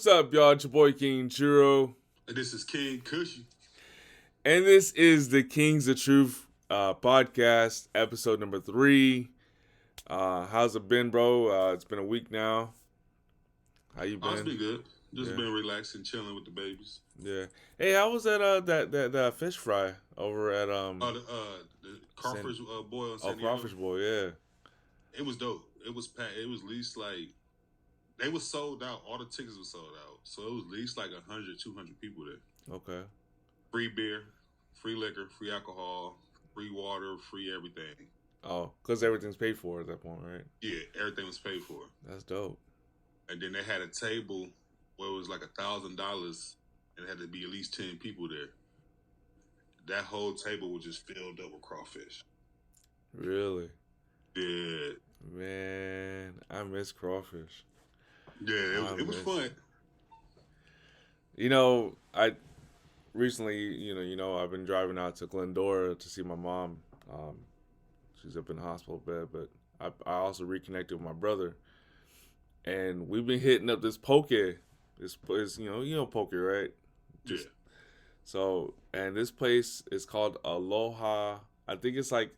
up, y'all? It's your boy King Churro. And this is King Kushy. And this is the Kings of Truth podcast, episode number 3. How's it been, bro? It's been a week now. How you been? It's been good. Just been relaxing, chilling with the babies. Yeah. Hey, how was that fish fry over at the crawfish boil in San Diego. Crawfish boil, yeah. It was dope. It was packed. It was at least like they were sold out. All the tickets were sold out. So it was at least like 100, 200 people there. Okay. Free beer, free liquor, free alcohol, free water, free everything. Oh, because everything's paid for at that point, right? Yeah, everything was paid for. That's dope. And then they had a table where it was like $1,000, and it had to be at least 10 people there. That whole table was just filled up with crawfish. Really? Yeah. Man, I miss crawfish. Yeah, it was fun. You know, I recently, I've been driving out to Glendora to see my mom. She's up in the hospital bed, but I also reconnected with my brother, and we've been hitting up this poke. This place, you know poke, right? Yeah. So, and this place is called Aloha. I think it's like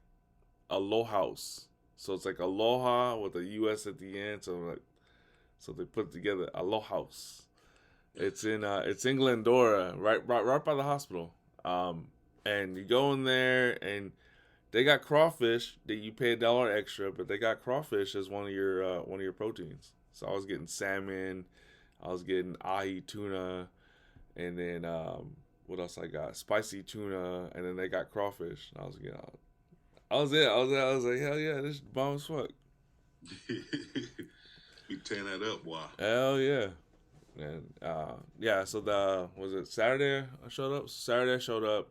Aloha House. So it's like Aloha with a U.S. at the end. So they put it together Aloha House. It's in Glendora, right by the hospital. And you go in there and they got crawfish that you pay $1 extra, but they got crawfish as one of your proteins. So I was getting salmon, I was getting ahi tuna, and then what else I got? Spicy tuna, and then they got crawfish. And I was like, hell yeah, this is bomb as fuck. You tearing that up, boy. Hell yeah. And so was it Saturday I showed up? Saturday I showed up,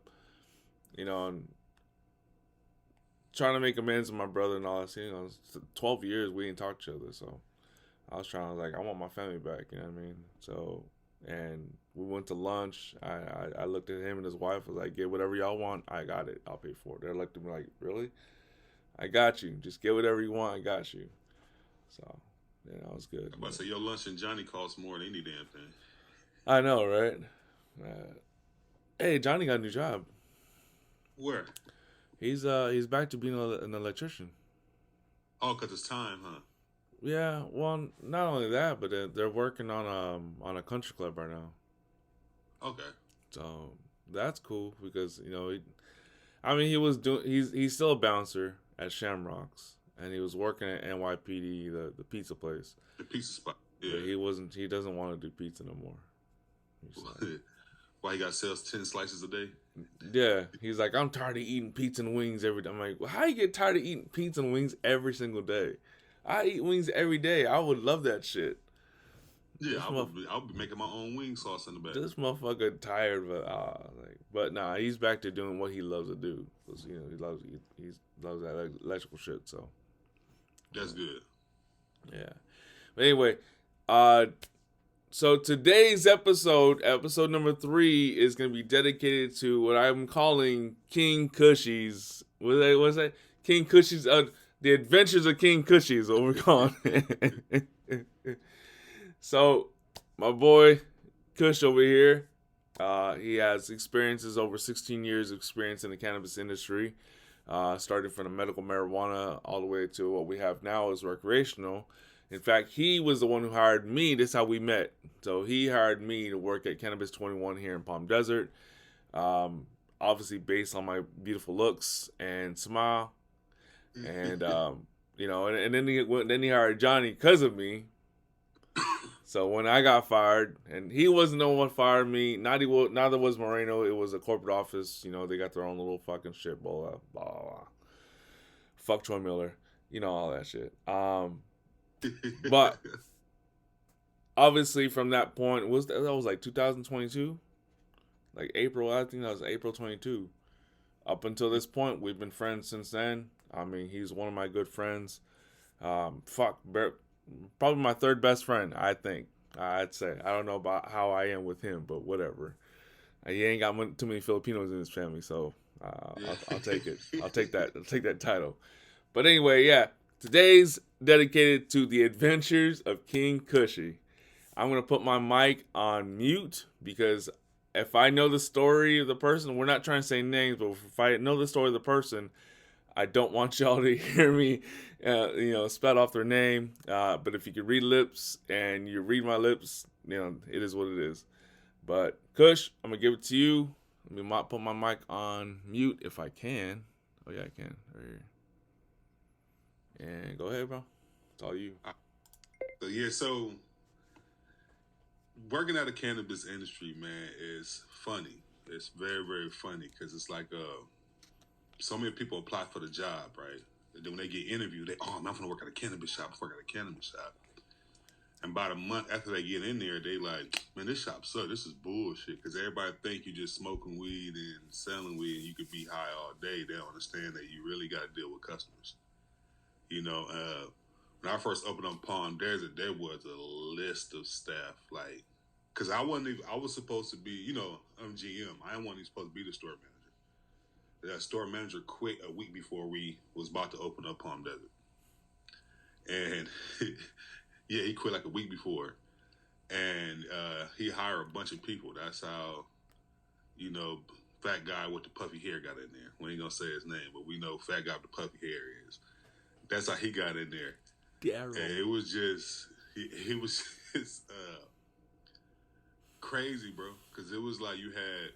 and trying to make amends with my brother and all that. 12 years we didn't talk to each other, so I was like, I want my family back, you know what I mean? So, and we went to lunch. I looked at him and his wife, was like, get whatever y'all want, I got it, I'll pay for it. They looked at me like, really? I got you. Just get whatever you want, I got you. So, yeah, that was good. I'm about to say, your lunch and Johnny costs more than any damn thing. I know, right? Hey, Johnny got a new job. Where? He's back to being an electrician. Oh, 'cause it's time, huh? Yeah, well, not only that, but they're working on a country club right now. Okay. So that's cool because he's still a bouncer at Shamrocks, and he was working at NYPD, the pizza place. The pizza spot. Yeah. But he doesn't want to do pizza no more. Why he got to sell 10 slices a day? Yeah, he's like, I'm tired of eating pizza and wings every day. I'm like, well, how you get tired of eating pizza and wings every single day? I eat wings every day. I would love that shit. Yeah, I'll be making my own wing sauce in the back. This motherfucker tired, but nah, he's back to doing what he loves to do. Cause he loves that electrical shit. So that's good. Yeah, but anyway, so today's episode number 3, is gonna be dedicated to what I'm calling King Kushy's. What's that? King Kushy's. The Adventures of King Kushy is what we're calling it. So, my boy Kush over here, he has over 16 years of experience in the cannabis industry, starting from the medical marijuana all the way to what we have now as recreational. In fact, he was the one who hired me. This is how we met. So he hired me to work at Cannabis 21 here in Palm Desert, obviously based on my beautiful looks and smile. And and then he hired Johnny because of me. So when I got fired, and he wasn't the one who fired me, neither was Moreno. It was a corporate office. They got their own little fucking shit, blah blah blah. Blah. Fuck Troy Miller, all that shit. But obviously from that point, that was like 2022, like April. I think that was April 22. Up until this point, we've been friends since then. I mean, he's one of my good friends. Probably my third best friend, I think. I'd say. I don't know about how I am with him, but whatever. He ain't got too many Filipinos in his family, so I'll take it. I'll take that title. But anyway, yeah. Today's dedicated to the adventures of King Kushy. I'm gonna put my mic on mute because if I know the story of the person, we're not trying to say names, but if I know the story of the person, I don't want y'all to hear me, spout off their name. But if you can read lips and you read my lips, it is what it is. But Kush, I'm gonna give it to you. Let me put my mic on mute if I can. Oh yeah, I can. Right here. And go ahead, bro. It's all you. So working at the cannabis industry, man, is funny. It's very, very funny because it's like so many people apply for the job, right? And then when they get interviewed, I'm gonna work at a cannabis shop. Before I got a cannabis shop. And about a month after they get in there, they like, man, this shop sucks. This is bullshit. Because everybody think you just smoking weed and selling weed and you could be high all day. They don't understand that you really got to deal with customers. When I first opened up Palm Desert, there was a list of staff. Like, because I was supposed to be, I'm GM. I wasn't even supposed to be the store manager. That store manager quit a week before we was about to open up Palm Desert. And yeah, he quit like a week before. And he hired a bunch of people. That's how, fat guy with the puffy hair got in there. We ain't gonna say his name, but we know fat guy with the puffy hair is. That's how he got in there. Daryl. And it was just, he was just crazy, bro. Because it was like you had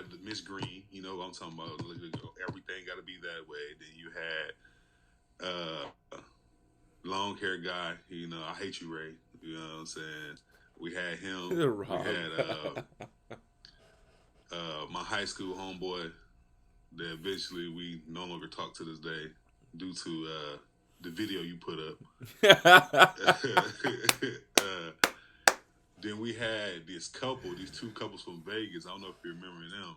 the Miss Green. What I'm talking about. Everything got to be that way. Then you had long hair guy. I hate you, Ray. You know what I'm saying? We had him. We had my high school homeboy that eventually we no longer talk to this day due to the video you put up. Then we had these two couples from Vegas. I don't know if you remember them.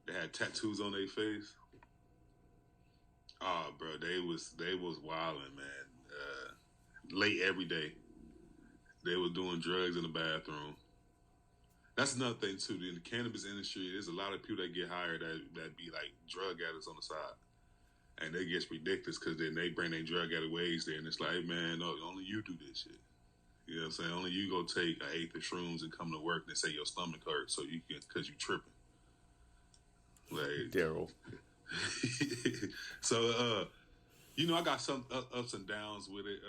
They had tattoos on their face. Oh, bro, they was wilding, man. Late every day. They were doing drugs in the bathroom. That's another thing too. In the cannabis industry, there's a lot of people that get hired that be like drug addicts on the side, and they get ridiculous because then they bring their drug addict ways there, and it's like, hey, man, no, only you do this shit. You know what I'm saying? Only you go take an eighth of shrooms and come to work and say your stomach hurts so you can because you tripping. Like Daryl. So I got some ups and downs with it.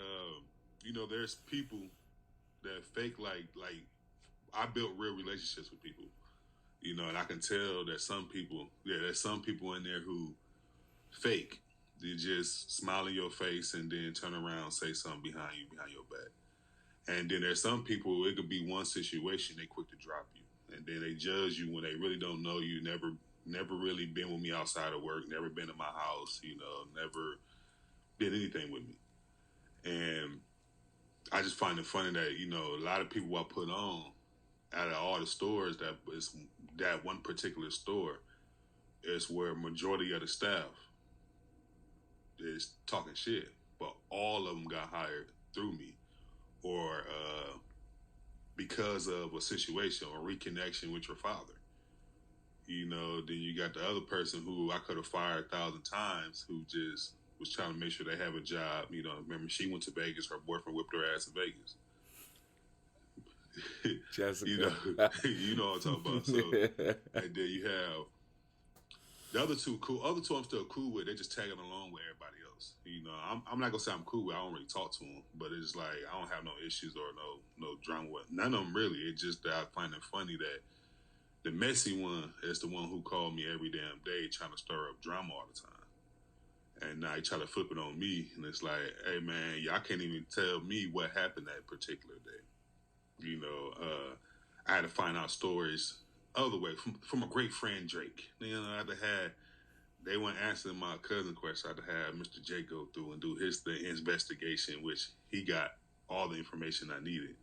There's people that fake like I built real relationships with people, and I can tell that there's some people in there who fake. They just smile in your face and then turn around and say something behind your back. And then there's some people, it could be one situation, they quick to drop you. And then they judge you when they really don't know you, never really been with me outside of work, never been to my house, never did anything with me. And I just find it funny that, a lot of people I put on out of all the stores that one particular store is where majority of the staff is talking shit. But all of them got hired through me or because of a situation or reconnection with your father. Then you got the other person who I could have fired 1,000 times who just was trying to make sure they have a job. Remember she went to Vegas, her boyfriend whipped her ass in Vegas. Jessica. You know what I'm talking about. So, and then you have the other two cool. Other two I'm still cool with. They're just tagging along with everybody else. I'm not gonna say I'm cool with. I don't really talk to them, but it's like I don't have no issues or no drama with none of them really. It's just that I find it funny that the messy one is the one who called me every damn day trying to stir up drama all the time. And now he try to flip it on me, and it's like, hey man, y'all can't even tell me what happened that particular day. I had to find out stories other way from a great friend Drake. They weren't answering my cousin question. I had to have Mr. J go through and do his investigation, which he got all the information I needed.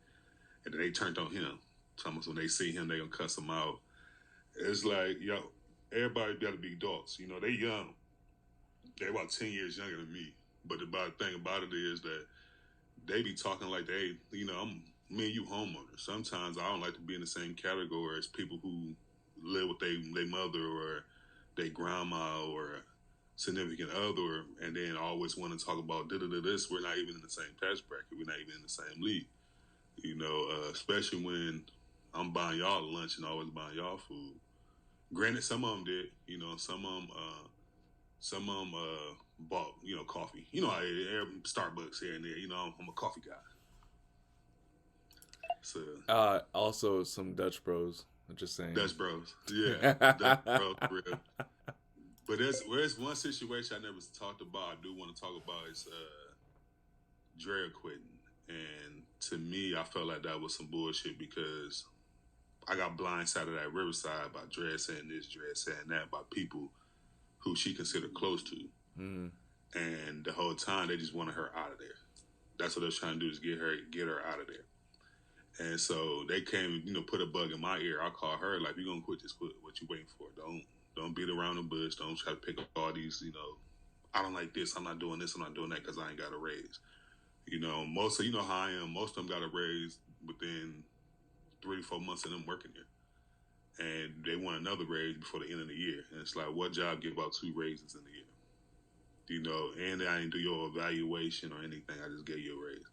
And then they turned on him. Thomas, when they see him, they gonna cuss him out. It's like, yo, everybody got to be adults. They young. They're about 10 years younger than me. But the thing about it is that they be talking like I'm me and you homeowners. Sometimes I don't like to be in the same category as people who live with their mother or their grandma or significant other, and then always want to talk about this. We're not even in the same tax bracket. We're not even in the same league. You know, especially when I'm buying y'all lunch and always buying y'all food. Granted, some of them did. You know, some of them bought, you know, coffee. You know, Starbucks here and there. You know, I'm a coffee guy. So Also some Dutch Bros. I'm just saying. Dutch Bros. Yeah, Dutch Bros. Real. But there's one situation I never talked about. I do want to talk about is Dre quitting. And to me, I felt like that was some bullshit because I got blindsided at Riverside by Dre saying this, Dre saying that by people who she considered close to. Mm-hmm. And the whole time they just wanted her out of there. That's what they're trying to do is get her out of there. And so they came, you know, put a bug in my ear. I call her like, "You gonna quit? Just quit. What you waiting for? Don't beat around the bush. Don't try to pick up all these, you know. I don't like this. I'm not doing this. I'm not doing that because I ain't got a raise. You know, most of you know how I am. Most of them got a raise within 3 to 4 months of them working there, and they want another raise before the end of the year. And it's like, what job give out 2 raises in the year? You know, and I didn't do your evaluation or anything. I just gave you a raise.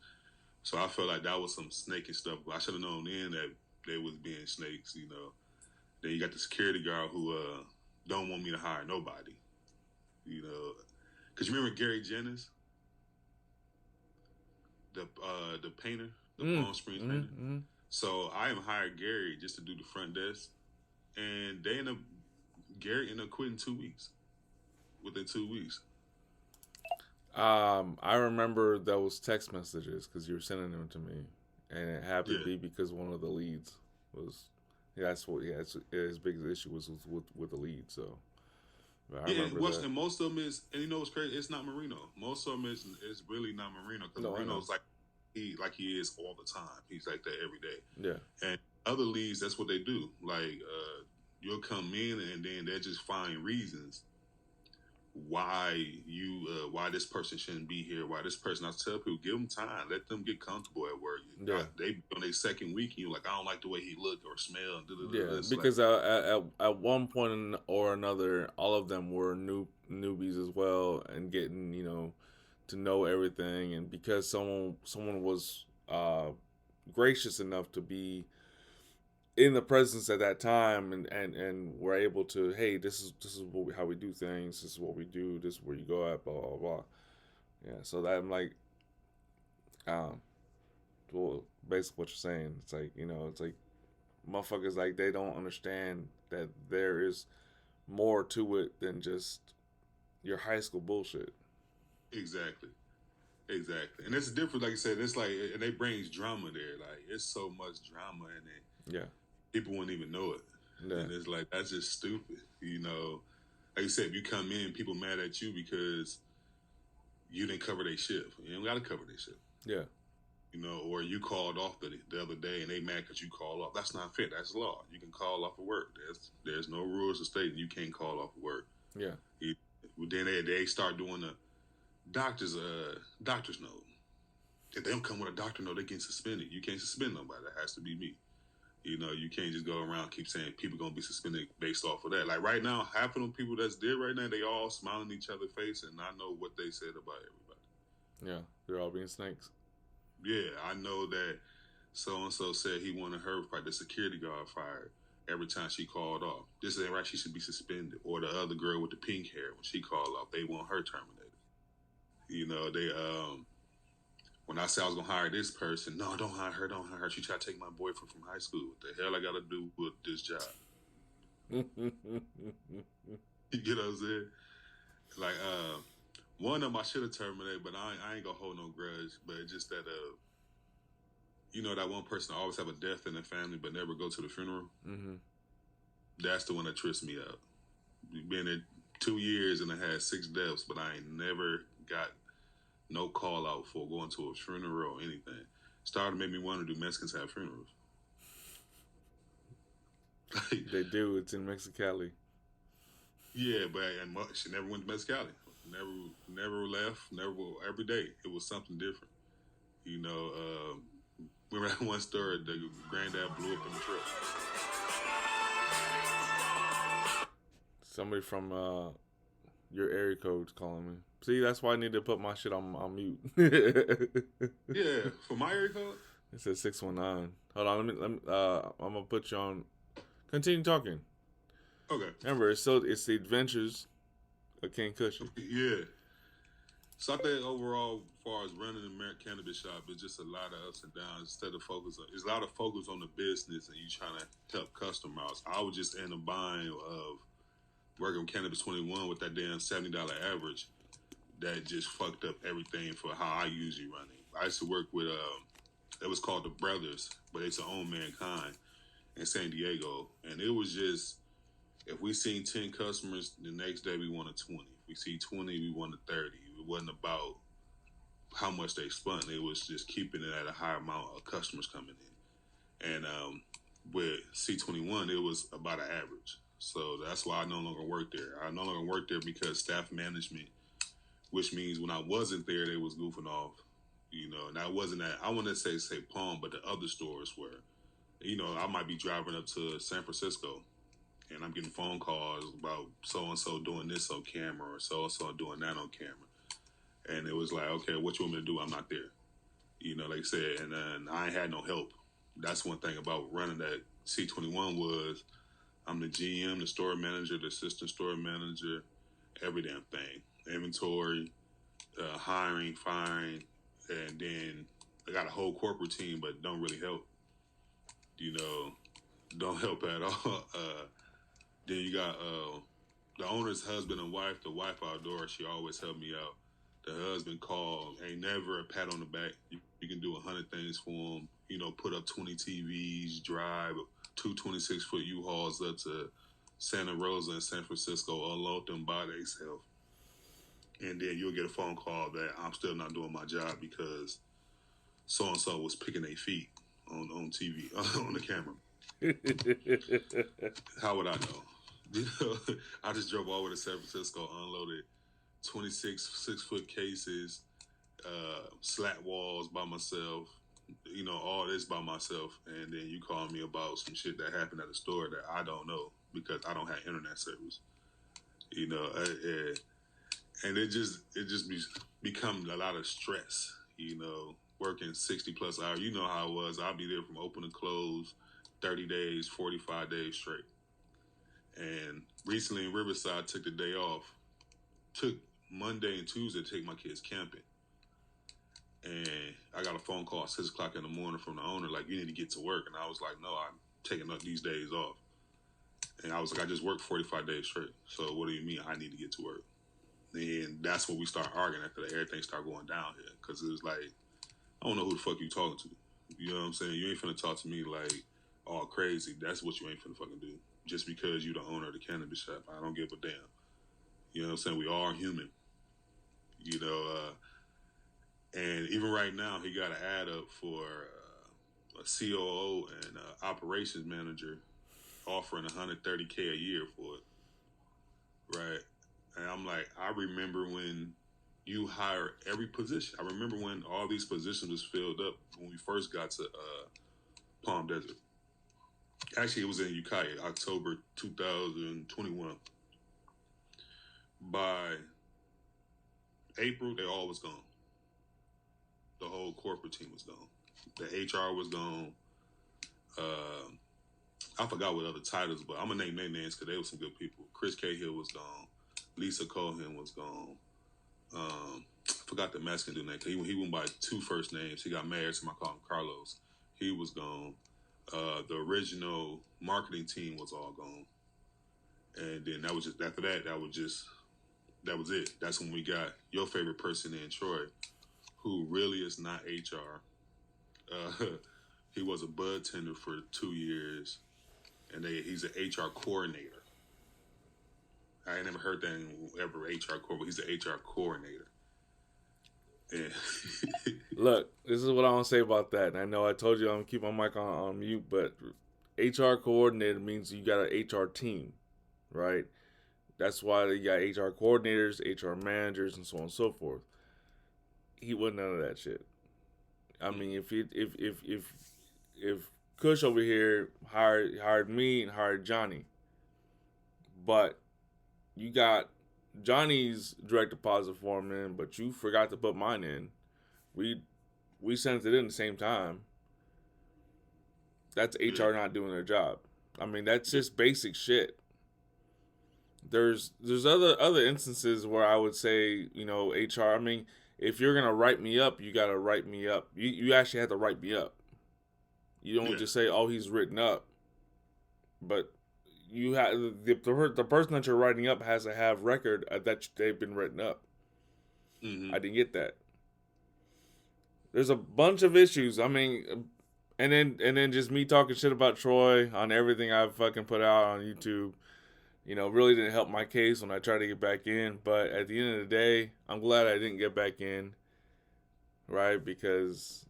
So I felt like that was some snaky stuff. I should have known then that they was being snakes. You know, then you got the security guard who don't want me to hire nobody. You know, because you remember Gary Jennings, the painter, the Palm Springs painter. Mm-hmm. So I am hired Gary just to do the front desk, and Gary ended up quitting 2 weeks. Within 2 weeks. I remember those text messages because you were sending them to me, and it happened to be because one of the leads was. Yeah, that's what. Yeah, his biggest issue was with the lead. So, I remember that. And most of them is, and you know what's crazy? It's not Marino. Most of them is really not Marino because Marino's like he is all the time. He's like that every day. Yeah. And other leads, that's what they do. Like you'll come in and then they just find reasons why this person shouldn't be here, why this person. I tell people, give them time, let them get comfortable at work. Yeah. They on their second week, and you're like, I don't like the way he look or smell. Yeah, because at one point or another, all of them were newbies as well, and getting to know everything. And because someone was gracious enough to be in the presence at that time, and we're able to, hey, this is how we do things. This is what we do. This is where you go at. Blah blah blah. Yeah. So that I'm like, well, basically what you're saying. It's like it's like motherfuckers like they don't understand that there is more to it than just your high school bullshit. Exactly. And it's different. Like I said, it's like, and they brings drama there. Like it's so much drama in it. Yeah. People wouldn't even know it. Yeah. And it's like, that's just stupid. You know, like you said, if you come in, people mad at you because you didn't cover their shift. You don't got to cover their shift. Yeah. You know, or you called off the other day and they mad because you called off. That's not fair. That's law. You can call off of work. There's no rules to state you can't call off of work. Yeah. Then they start doing the doctor's note. If they don't come with a doctor note, they get suspended. You can't suspend nobody. That has to be me. You know, you can't just go around keep saying people gonna be suspended based off of that. Like right now, half of them people that's there right now, they all smiling in each other's face, and I know what they said about everybody. Yeah, they're all being snakes. Yeah, I know that so and so said he wanted her fired, the security guard fired every time she called off. This ain't right. She should be suspended. Or the other girl with the pink hair, when she called off, they want her terminated. You know, they when I said I was gonna hire this person, no, don't hire her. She tried to take my boyfriend from high school. What the hell I gotta do with this job? You get what I'm saying? Like, one of them I should have terminated, but I ain't gonna hold no grudge. But it's just that, you know, that one person always have a death in their family but never go to the funeral. Mm-hmm. That's the one that trips me out. Been there 2 years and I had 6 deaths, but I ain't never got no call out for going to a funeral or anything. Started to make me want to do Mexicans have funerals. They do. It's in Mexicali. Yeah, but she never went to Mexicali. Never left. Never. Every day it was something different. You know, remember that one story? The granddad blew up in the truck. Somebody from your area code's calling me. See, that's why I need to put my shit on mute. Yeah, for my area code? It says 619. Hold on, I'm gonna put you on. Continue talking. Okay. Remember, it's the adventures of King Kushy. Yeah. So I think overall, as far as running a cannabis shop, it's just a lot of ups and downs. Instead of it's a lot of focus on the business and you trying to help customers. I would just end up buying of working with Cannabis 21 with that damn $70 average. That just fucked up everything for how I usually run it. I used to work with it was called the Brothers, but it's their own mankind in San Diego, and it was just if we seen 10 customers, the next day we wanted 20. If we see 20, we wanted 30. It wasn't about how much they spent. It was just keeping it at a high amount of customers coming in. And with C21, it was about an average. So that's why I no longer work there. I no longer work there because staff management, which means when I wasn't there, they was goofing off. You know, and I wasn't at, I want to say Palm, but the other stores were, you know, I might be driving up to San Francisco and I'm getting phone calls about so-and-so doing this on camera or so-and-so doing that on camera. And it was like, okay, what you want me to do? I'm not there. You know, like I said, and then I ain't had no help. That's one thing about running that C21 was I'm the GM, the store manager, the assistant store manager, every damn thing. Inventory, hiring, firing, and then I got a whole corporate team, but don't really help. You know, don't help at all. Then you got the owner's husband and wife. The wife outdoors, she always helped me out. The husband called, ain't never a pat on the back. You can do 100 things for him. You know, put up 20 TVs, drive 226-foot U-Hauls up to Santa Rosa and San Francisco, unload them by themselves. And then you'll get a phone call that I'm still not doing my job because so-and-so was picking their feet on TV, on the camera. How would I know? You know, I just drove all the way to San Francisco, unloaded 26 6-foot cases, slat walls by myself, you know, all this by myself. And then you call me about some shit that happened at the store that I don't know because I don't have internet service. You know, and it just become a lot of stress. You know, working 60 plus hours. You know how it was. I'll be there from open to close, 30 days, 45 days straight. And recently in Riverside, I took the day off. Took Monday and Tuesday to take my kids camping. And I got a phone call at 6 o'clock in the morning from the owner, like, you need to get to work. And I was like, no, I'm taking up these days off. And I was like, I just worked 45 days straight. So what do you mean I need to get to work? And that's when we start arguing after that. Everything started going down here. Because it was like, I don't know who the fuck you talking to. You know what I'm saying? You ain't finna talk to me like all crazy. That's what you ain't finna fucking do. Just because you the owner of the cannabis shop. I don't give a damn. You know what I'm saying? We are human. You know, and even right now, he got an ad up for a COO and operations manager offering $130K a year for it, right? And I'm like, I remember when you hire every position. I remember when all these positions was filled up when we first got to Palm Desert. Actually, it was in Ukiah, October 2021. By April, they all was gone. The whole corporate team was gone. The HR was gone. I forgot what other titles, but I'm gonna name their names because they were some good people. Chris Cahill was gone. Lisa Cohen was gone. I forgot the Mexican dude name. He went by 2 first names. He got married, so I call him Carlos. He was gone. The original marketing team was all gone. And then that was just after that. That was it. That's when we got your favorite person in Troy, who really is not HR. He was a bud tender for 2 years, and he's an HR coordinator. I ain't never heard that ever HR coordinator, but he's an HR coordinator. Yeah. Look, this is what I want to say about that. And I know I told you I'm going to keep my mic on mute, but HR coordinator means you got an HR team, right? That's why they got HR coordinators, HR managers, and so on and so forth. He wasn't none of that shit. I mean, if Kush over here hired me and hired Johnny, but you got Johnny's direct deposit form in, but you forgot to put mine in. We sent it in the same time, that's HR not doing their job. I mean, that's just basic shit. There's other instances where I would say, you know, HR. I mean, if you're gonna write me up, you gotta write me up. You actually have to write me up. You don't just say, "Oh, he's written up," but you have the person that you're writing up has to have record that they've been written up. I didn't get that. There's a bunch of issues. I mean, and then just me talking shit about Troy on everything I've fucking put out on YouTube. You know, really didn't help my case when I tried to get back in. But at the end of the day, I'm glad I didn't get back in, right? Because,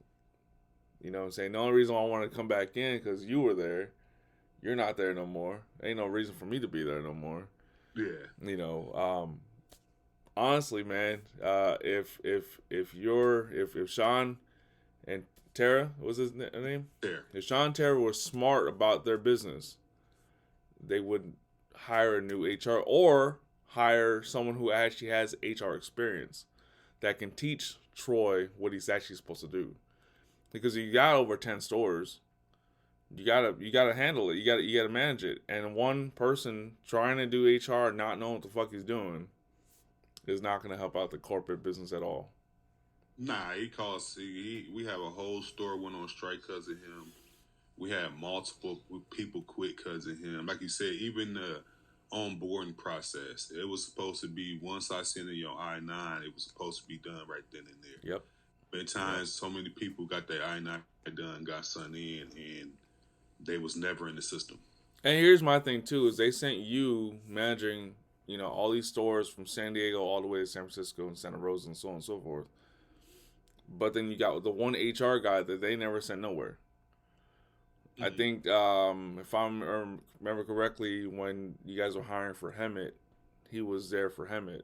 you know what I'm saying, the only reason why I want to come back in because you were there. You're not there no more. Ain't no reason for me to be there no more. Yeah. You know, honestly, man, if Sean and Tara, what was his name? Tara. If Sean and Tara were smart about their business, they would hire a new HR or hire someone who actually has HR experience that can teach Troy what he's actually supposed to do. Because you got over 10 stores, you gotta handle it. You gotta manage it. And one person trying to do HR not knowing what the fuck he's doing is not gonna help out the corporate business at all. Nah, we have a whole store went on strike because of him. We had multiple people quit because of him. Like you said, even the onboarding process, it was supposed to be once I sent in your I-9, it was supposed to be done right then and there. Yep. Many times, so many people got their I-9 done, got sent in, and they was never in the system. And here's my thing too: is they sent you managing, you know, all these stores from San Diego all the way to San Francisco and Santa Rosa and so on and so forth. But then you got the one HR guy that they never sent nowhere. I think, if I remember correctly, when you guys were hiring for Hemet, he was there for Hemet.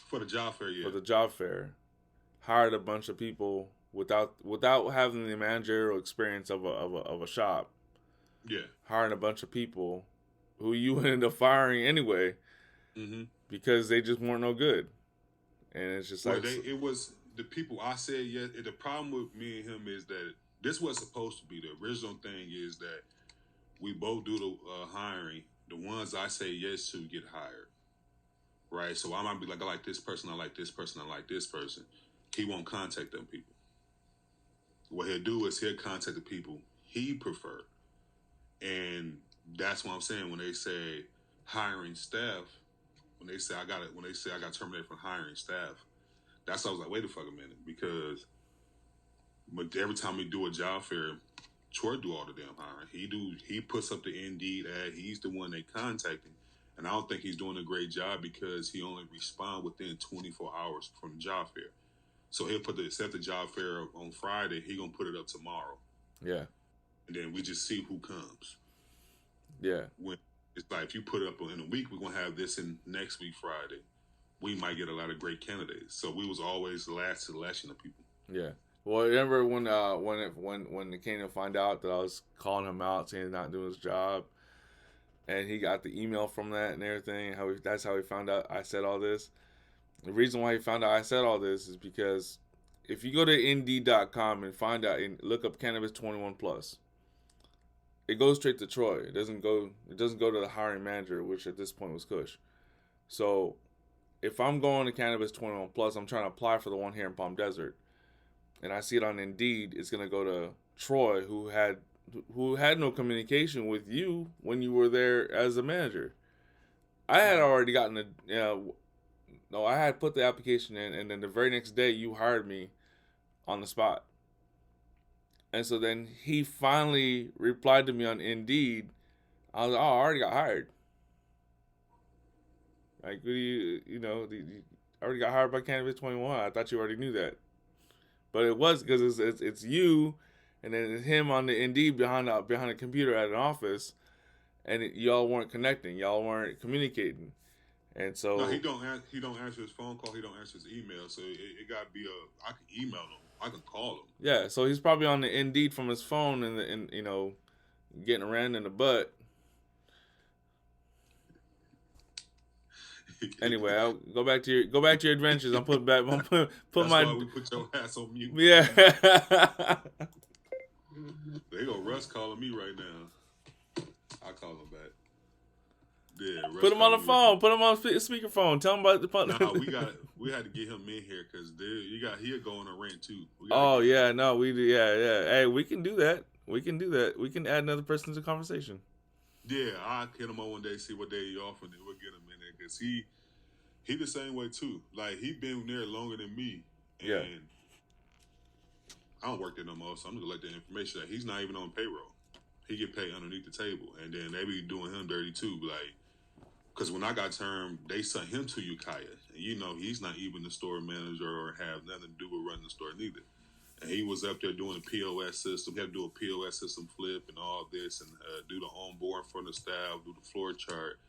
For the job fair, yeah. For the job fair. Hired a bunch of people without having the managerial experience of a shop. Yeah. Hiring a bunch of people who you ended up firing anyway because they just weren't no good. And it's just like... it was the people I said, yeah, the problem with me and him is that this was supposed to be. The original thing is that we both do the hiring. The ones I say yes to get hired, right? So I might be like, I like this person, I like this person, I like this person. He won't contact them people. What he'll do is he'll contact the people he prefer. And that's what I'm saying when they say hiring staff, when they say I got terminated from hiring staff, that's why I was like, wait a fucking minute, because but every time we do a job fair, Troy do all the damn hiring. He puts up the Indeed ad. He's the one they contacting, and I don't think he's doing a great job because he only respond within 24 hours from the job fair. So he'll set the job fair on Friday. He gonna put it up tomorrow. Yeah. And then we just see who comes. Yeah. When it's like if you put it up in a week, we're gonna have this in next week Friday. We might get a lot of great candidates. So we was always the last selection of people. Yeah. Well, remember when it came to find out that I was calling him out saying he's not doing his job, and he got the email from that and everything. That's how he found out I said all this. The reason why he found out I said all this is because if you go to Indeed.com and find out and look up Cannabis 21 Plus, it goes straight to Troy. It doesn't go to the hiring manager, which at this point was Kush. So if I'm going to Cannabis 21 Plus, I'm trying to apply for the one here in Palm Desert, and I see it on Indeed, it's gonna go to Troy, who had no communication with you when you were there as a manager. I had already gotten I had put the application in, and then the very next day you hired me on the spot. And so then he finally replied to me on Indeed. I was like, I already got hired. Like, you already got hired by Cannabis 21. I thought you already knew that. But it was because it's you, and then it's him on the Indeed behind the computer at an office, and y'all weren't connecting, y'all weren't communicating, and so no, he don't answer his phone call, he don't answer his email, so it got to be I can email him, I can call him. Yeah, so he's probably on the Indeed from his phone and getting ran in the butt. Anyway, I'll go back to your adventures. I'm putting back. That's why we put your ass on mute. Yeah. They go Russ calling me right now. I call him back. Yeah, Russ Put him on the calling me phone. Put him on speakerphone. Tell him about the right now. Nah, we had to get him in here because he'll go on a rant too. Oh yeah, no, we do. Yeah. Hey, we can do that. We can add another person to the conversation. Yeah, I'll hit him on one day, see what day he off, and then we'll get him in there because he the same way too. Like he been there longer than me, and yeah. I don't work there no more, so I'm gonna let the information that he's not even on payroll. He get paid underneath the table, and then they be doing him dirty too. Like, because when I got termed, they sent him to Ukiah, and he's not even the store manager or have nothing to do with running the store neither. And he was up there doing the POS system. He had to do a POS system flip and all this, and do the onboard for the staff, do the floor chart,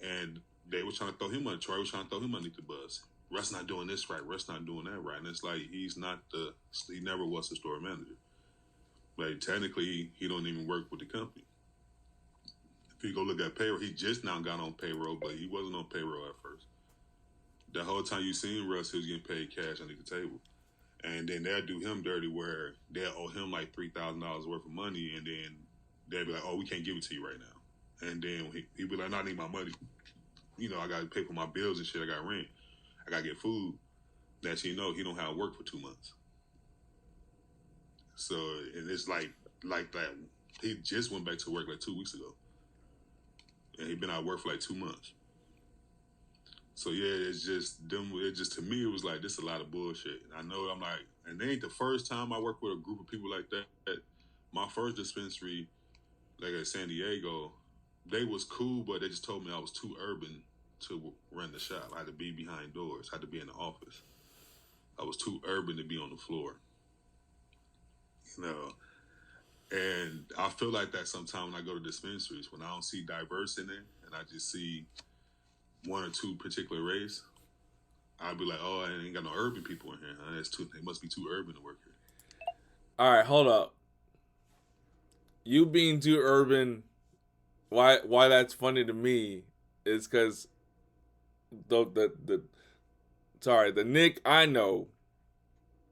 and they were trying to throw him on. Troy was trying to throw him underneath the bus. Russ not doing this right. Russ not doing that right. And it's like he never was the store manager. Like technically, he don't even work with the company. If you go look at payroll, he just now got on payroll, but he wasn't on payroll at first. The whole time you seen Russ, he was getting paid cash underneath the table. And then they'll do him dirty where they'll owe him like $3,000 worth of money, and then they'll be like, "Oh, we can't give it to you right now." And then he'll be like, "No, I need my money. I got to pay for my bills and shit. I got rent. I got to get food." That he don't have work for 2 months. So, and it's like that. He just went back to work like 2 weeks ago, and he been out of work for like 2 months. So yeah, it's just them. It just to me, it was like this is a lot of bullshit. I know I'm like, and they ain't the first time I worked with a group of people like that. My first dispensary, like at San Diego, they was cool, but they just told me I was too urban to run the shop. I had to be behind doors. I had to be in the office. I was too urban to be on the floor. And I feel like that sometimes when I go to dispensaries, when I don't see diverse in there, and I just see one or two particular race, I'd be like, "Oh, I ain't got no urban people in here. They must be too urban to work here." All right, hold up. You being too urban, why that's funny to me is because the Nick I know,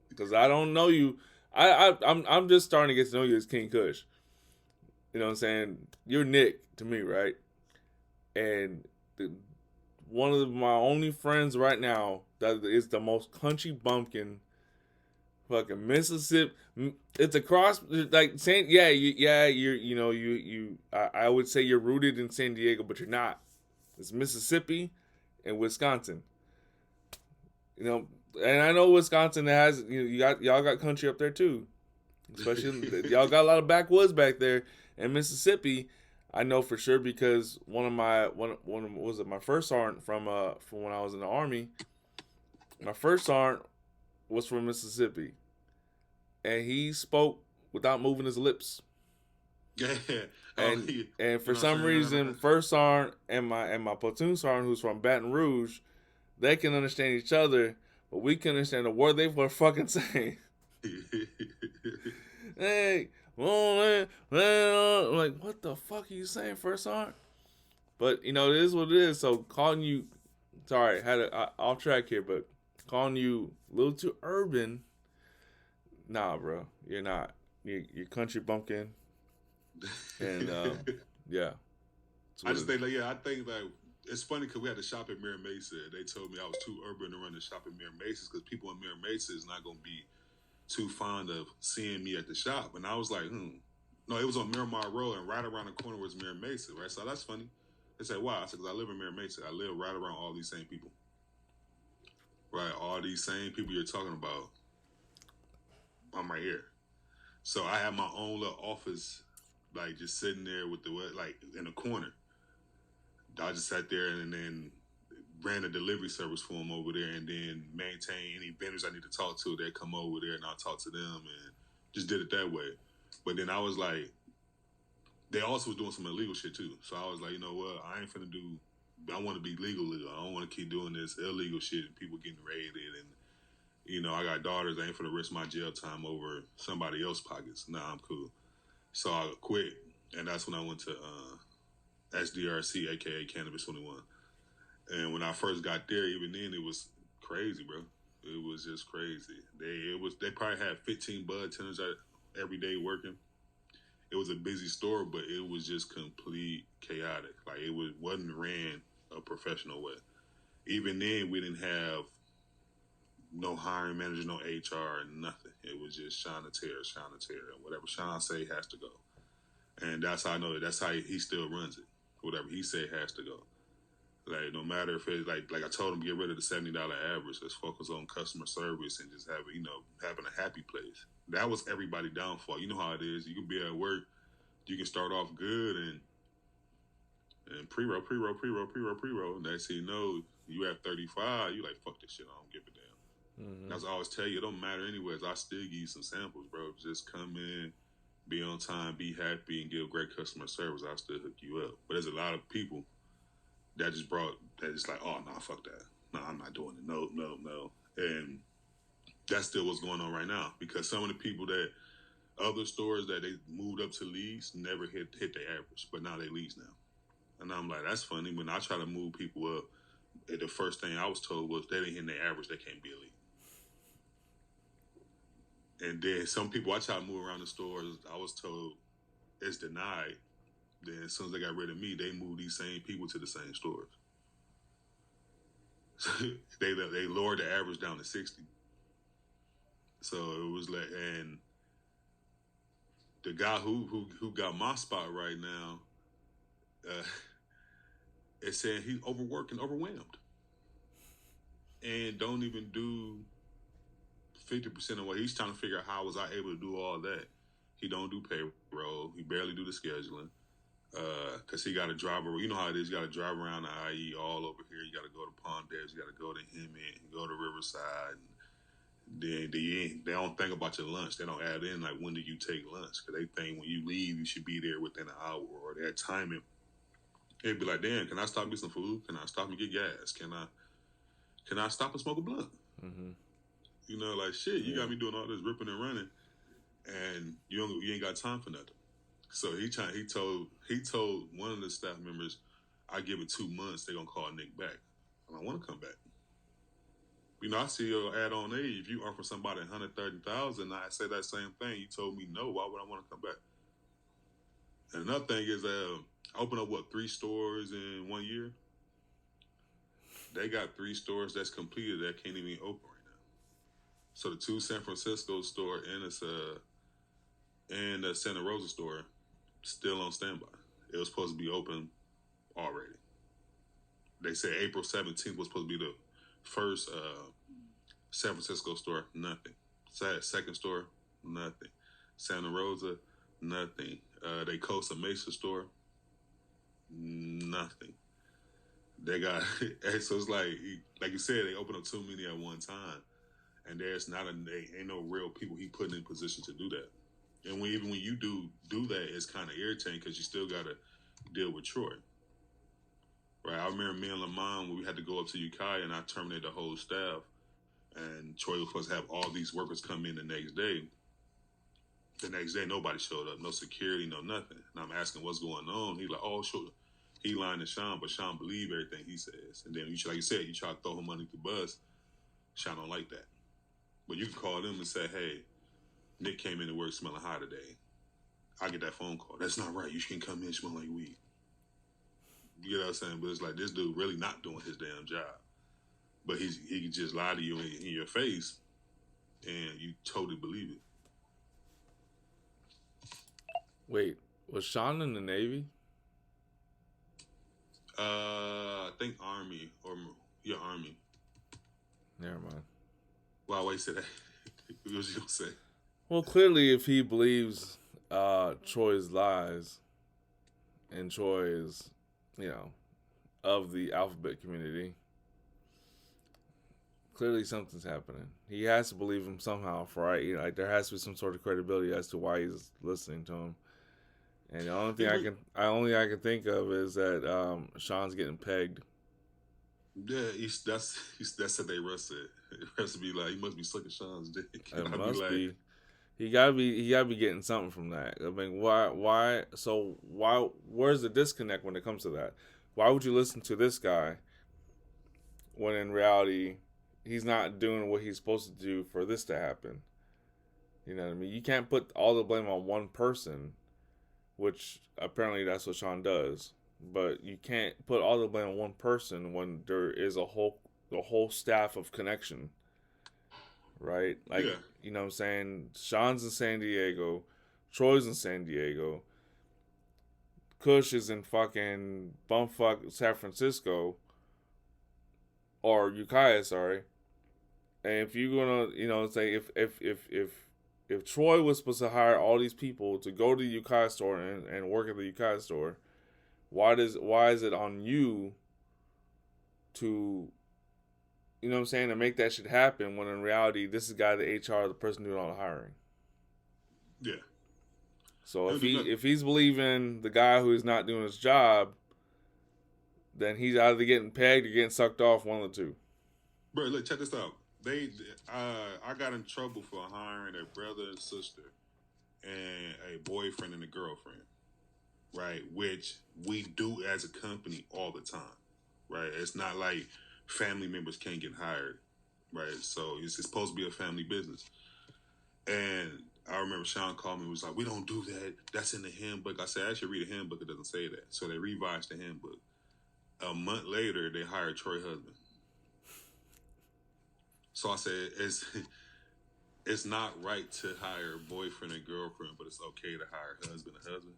because I don't know you. I'm just starting to get to know you as King Kush. You know what I'm saying? You're Nick to me, right? And one of my only friends right now that is the most country bumpkin, fucking Mississippi. It's across like I would say you're rooted in San Diego, but you're not. It's Mississippi and Wisconsin. And I know Wisconsin has y'all got country up there too. Especially y'all got a lot of backwoods back there. And Mississippi, I know for sure because my first sergeant from when I was in the Army. My first sergeant was from Mississippi, and he spoke without moving his lips. Yeah. And for some reason, first sergeant and my platoon sergeant, who's from Baton Rouge, they can understand each other, but we can understand the word they were fucking saying. Hey, like, what the fuck are you saying, first sergeant? But it is what it is. So calling you, sorry, had off track here, but calling you a little too urban. Nah, bro, you're not. You're country bumpkin, and yeah. I think like it's funny because we had a shop in Mira Mesa. They told me I was too urban to run the shop in Mira Mesa because people in Mira Mesa is not gonna be too fond of seeing me at the shop. And I was like, no, it was on Miramar Road, and right around the corner was Mira Mesa, right? So that's funny. They said, why? I said, because I live in Mira Mesa. I live right around all these same people. Right? All these same people you're talking about, I'm right here. So I have my own little office, like just sitting there with in the corner. I just sat there and then ran a delivery service for them over there, and then maintain any vendors I need to talk to. They come over there and I'll talk to them, and just did it that way. But then I was like, they also was doing some illegal shit too. So I was like, you know what? I ain't finna do. I want to be legal. I don't want to keep doing this illegal shit and people getting raided. And I got daughters. I ain't finna risk my jail time over somebody else's pockets. Nah, I'm cool. So I quit, and that's when I went to SDRC, aka Cannabis 21. And when I first got there, even then it was crazy, bro. It was just crazy. They probably had 15 bud tenders every day working. it was a busy store, but it was just complete chaotic. Like wasn't ran a professional way. Even then, we didn't have no hiring manager, no HR, nothing. It was just Sean and Terra, and whatever Sean say has to go. And that's how I know that. That's how he still runs it. Whatever he say has to go. Like no matter if it's like I told him, get rid of the $70 average. Let's focus on customer service and just having a happy place. That was everybody downfall. You know how it is. You can be at work, you can start off good and pre-roll. Next thing you know, you have 35. You like fuck this shit. I don't give a damn. Mm-hmm. That's what I always tell you. It don't matter anyways. I still give you some samples, bro. Just come in, be on time, be happy, and give great customer service. I'll still hook you up. But there's a lot of people that just like, oh, no, fuck that. No, I'm not doing it. No. And that's still what's going on right now because some of the people that other stores that they moved up to leads never hit their average, but now they leads now. And I'm like, that's funny. When I try to move people up, the first thing I was told was they didn't hit their average, they can't be elite. And then some people I try to move around the stores, I was told it's denied. Then as soon as they got rid of me, they moved these same people to the same stores. they lowered the average down to 60. So it was like, and the guy who got my spot right now, is saying he's overworked and overwhelmed, and don't even do 50% of what he's trying to figure out. How was I able to do all that? He don't do payroll. He barely do the scheduling. Because he got to drive around. You know how it is. You got to drive around the IE all over here. You got to go to Palmdale. You got to go to Hemet. Go to Riverside. And then they don't think about your lunch. They don't add in like when do you take lunch? Because they think when you leave, you should be there within an hour or that timing. They'd be like, damn, can I stop and get some food? Can I stop and get gas? Can I stop and smoke a blunt? Mm-hmm. You know, like shit. You got me doing all this ripping and running, and you ain't got time for nothing. So he told one of the staff members, I give it 2 months, they're gonna call Nick back. And I want to come back. You know, I see your ad on A. If you offer somebody $130,000, I say that same thing. You told me no. Why would I want to come back? And another thing is, I opened up 3 stores in 1 year. They got 3 stores that's completed that can't even open right now. So the 2 San Francisco store and the Santa Rosa store still on standby. It was supposed to be open already. They said April 17th was supposed to be the first San Francisco store, nothing. Second store, nothing. Santa Rosa, nothing. They Costa Mesa store, nothing. They got, so it's like you said, they opened up too many at one time. And there's ain't no real people he put in position to do that. And even when you do that, it's kind of irritating because you still got to deal with Troy. Right? I remember me and Lamont when we had to go up to Ukiah and I terminated the whole staff. And Troy was supposed to have all these workers come in the next day. The next day, nobody showed up. No security, no nothing. And I'm asking what's going on. He's like, oh, sure. He lying to Sean, but Sean believe everything he says. And then, like you said, you try to throw him underneath the bus. Sean don't like that. But you can call them and say, hey, Nick came in to work smelling high today. I get that phone call. That's not right. You shouldn't come in smelling like weed. You know what I'm saying? But it's like this dude really not doing his damn job. But he can just lie to you in your face, and you totally believe it. Wait, was Sean in the Navy? I think Army Army. Never mind. Why you say that? What was you gonna say? Well, clearly, if he believes Troy's lies, and Troy is, of the alphabet community, clearly something's happening. He has to believe him somehow, right? There has to be some sort of credibility as to why he's listening to him. And the only thing I can think of is that Sean's getting pegged. Yeah, that's what they Russ said. Russ be like, he must be sucking Sean's dick. It must be. He gotta be getting something from that. I mean, why? So why? Where's the disconnect when it comes to that? Why would you listen to this guy when in reality he's not doing what he's supposed to do for this to happen? You know what I mean? You can't put all the blame on one person which apparently that's what Sean does. But you can't put all the blame on one person when there is a whole staff of connection, right? Like, Yeah. you know what I'm saying? Sean's in San Diego, Troy's in San Diego, Kush is in fucking bumfuck San Francisco, or Ukiah, sorry. And if you're gonna, say if Troy was supposed to hire all these people to go to the Ukiah store and work at the Ukiah store, why is it on you to, you know what I'm saying, to make that shit happen when in reality this is the guy, the HR, the person doing all the hiring. Yeah. So if he's believing the guy who is not doing his job, then he's either getting pegged or getting sucked off, one of the two. Bro, look, check this out. I got in trouble for hiring a brother and sister and a boyfriend and a girlfriend, right? Which we do as a company all the time, right? It's not like family members can't get hired, right? So it's supposed to be a family business. And I remember Sean called me and was like, we don't do that. That's in the handbook. I said, I should read a handbook. It doesn't say that. So they revised the handbook. A month later, they hired Troy Husband. So I said, it's not right to hire a boyfriend and girlfriend, but it's okay to hire husband and husband.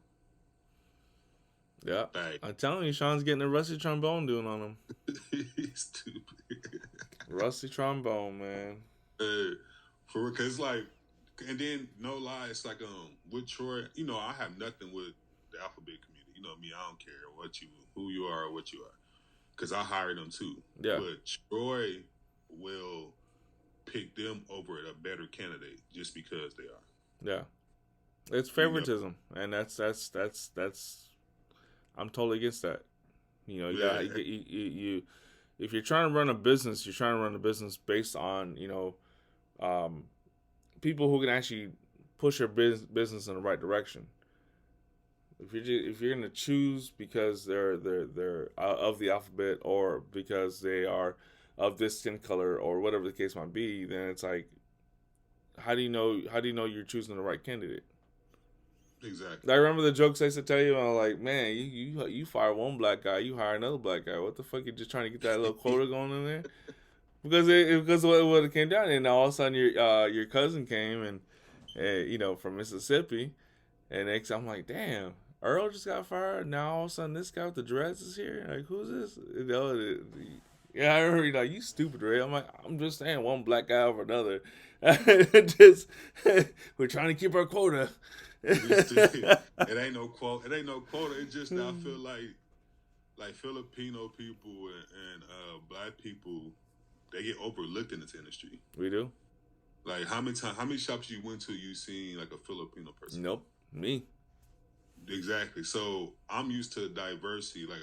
Yeah. Like, I'm telling you, Sean's getting a rusty trombone doing on him. He's stupid. Rusty trombone, man. For because like, and then no lie, it's like with Troy, I have nothing with the alphabet community. You know me, I don't care who you are or what you are, because I hired them too. Yeah. But Troy will pick them over a better candidate just because they are. Yeah, it's favoritism, and that's I'm totally against that. You if you're trying to run a business, you're trying to run a business based on people who can actually push your business in the right direction. If you're gonna choose because they're of the alphabet or because they are of this skin color or whatever the case might be, then it's like, how do you know you're choosing the right candidate? Exactly. I remember the jokes I used to tell you, and I was like, man, you fire one black guy, you hire another black guy. What the fuck? You're just trying to get that little quota going in there? Because what it came down, and all of a sudden your cousin came and from Mississippi, and next I'm like, damn, Earl just got fired. Now all of a sudden this guy with the dreads is here. Like, who's this? Yeah, I remember like, you stupid, Ray. I'm like, I'm just saying one black guy over another. We're trying to keep our quota. It ain't no quota. It's just that I feel like Filipino people and black people, they get overlooked in this industry. We do. Like how many shops you went to you seen like a Filipino person? Nope, me. Exactly. So I'm used to diversity, like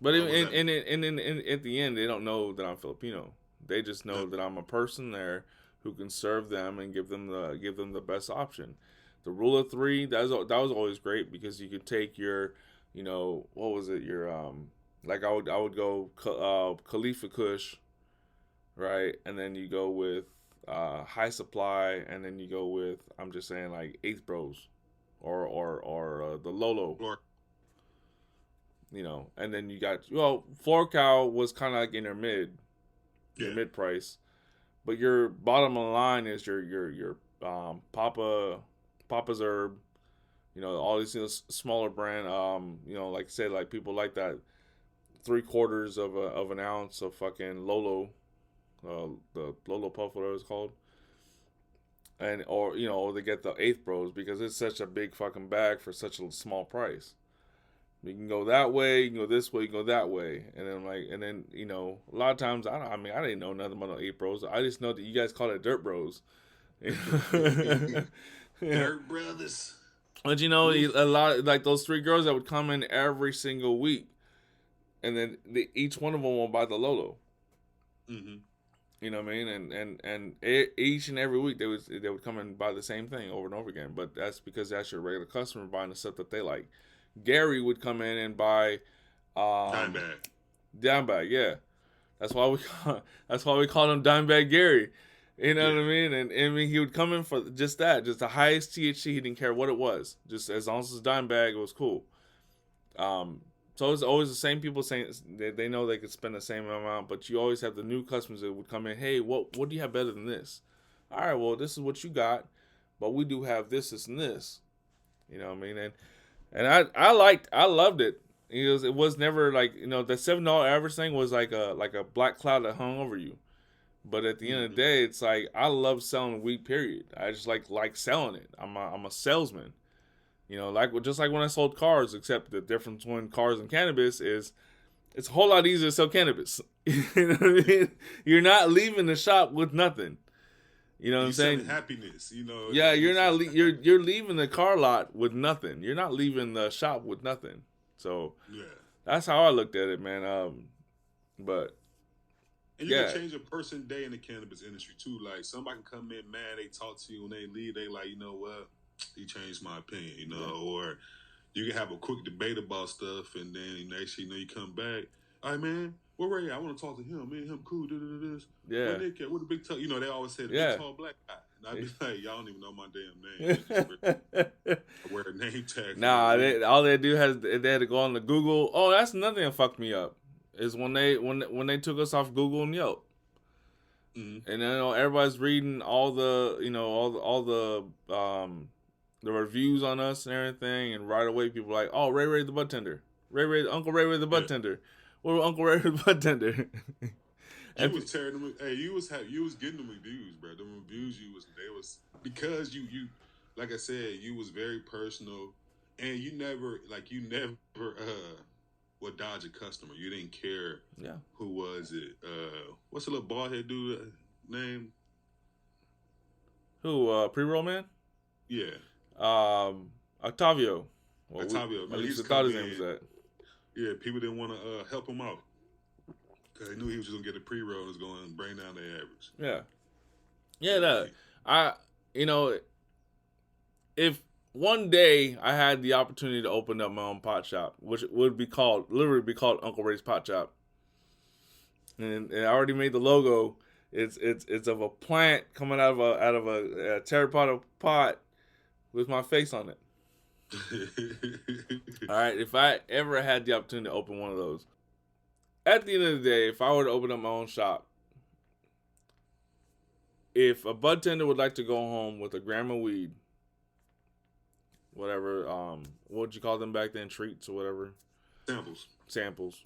But at the end, they don't know that I'm Filipino. They just know that I'm a person there who can serve them and give them the best option. The rule of three, that was always great because you could take your, what was it? Your like I would go Khalifa Kush, right, and then you go with High Supply, and then you go with, I'm just saying, like Eighth Bros, or the Lolo. And then you got, Floor Cow was kind of like in their mid price, but your bottom of the line is your Papa's Herb, all these smaller brand, like say like people like that 3/4 of an ounce of fucking Lolo, the Lolo Puff, whatever it's called, and or they get the Eighth Bros because it's such a big fucking bag for such a small price. You can go that way, you can go this way, you can go that way. And then a lot of times, I didn't know nothing about no 8 Bros. I just know that you guys call it Dirt Bros. Dirt Brothers. But a lot, like those 3 girls that would come in every single week. And then each one of them will buy the Lolo. Mm-hmm. You know what I mean? And each and every week they would come and buy the same thing over and over again. But that's because that's your regular customer buying the stuff that they like. Gary would come in and buy Dimebag, yeah. That's why we call him Dimebag Gary. You know Yeah. what I mean? And I mean, he would come in for just that, just the highest THC. He didn't care what it was, just as long as it's a dime bag, it was cool. So it's always the same people saying they know they could spend the same amount, but you always have the new customers that would come in. Hey, what do you have better than this? All right, well, this is what you got, but we do have this, this, and this. You know what I mean? And I loved it. It was never like the $7 average thing was like a black cloud that hung over you. But at the end of the day, it's like I love selling weed. Period. I just like selling it. I'm a salesman. Just like when I sold cars. Except the difference between cars and cannabis is it's a whole lot easier to sell cannabis. You know what I mean? You're not leaving the shop with nothing. You know what I'm saying? Happiness, Yeah, you're not. You're leaving the car lot with nothing. You're not leaving the shop with nothing. So yeah. that's how I looked at it, man. But And you can change a person day in the cannabis industry too. Like somebody can come in mad, they talk to you, when they leave, they like, you know what? He changed my opinion, or you can have a quick debate about stuff, and then next you know you come back. All right, man, where Ray? I want to talk to him. Me and him cool. This. Yeah. Where Nick at? What the big tall? They always say the big tall black guy. And I'd be like, y'all don't even know my damn name. I wear a name tag. Nah, all they do they had to go on the Google. Oh, that's another thing that fucked me up. Is when they took us off Google and Yelp. Mm-hmm. And then everybody's reading all the the reviews on us and everything, and right away people are like, oh, Ray the bud tender, Uncle Ray the bud tender, what Uncle Ray the bud tender. You was tearing them. Hey, you was getting them reviews, bro. The reviews they was because you like I said, you was very personal, and you never would dodge a customer. You didn't care. Yeah. Who was it? What's the little bald head dude name? Who? Pre-roll man? Yeah. Octavio. Well, Octavio. At least I thought his name was that. Yeah, people didn't want to help him out because they knew he was just gonna get a pre-roll and was going to bring down their average. Yeah. Yeah. If one day I had the opportunity to open up my own pot shop, which would literally be called Uncle Ray's Pot Shop, and I already made the logo. It's of a plant coming out of a terracotta pot with my face on it. All right, if I ever had the opportunity to open one of those, at the end of the day, if I were to open up my own shop, if a bud tender would like to go home with a gram of weed, whatever, what would you call them back then? Treats or whatever? Samples.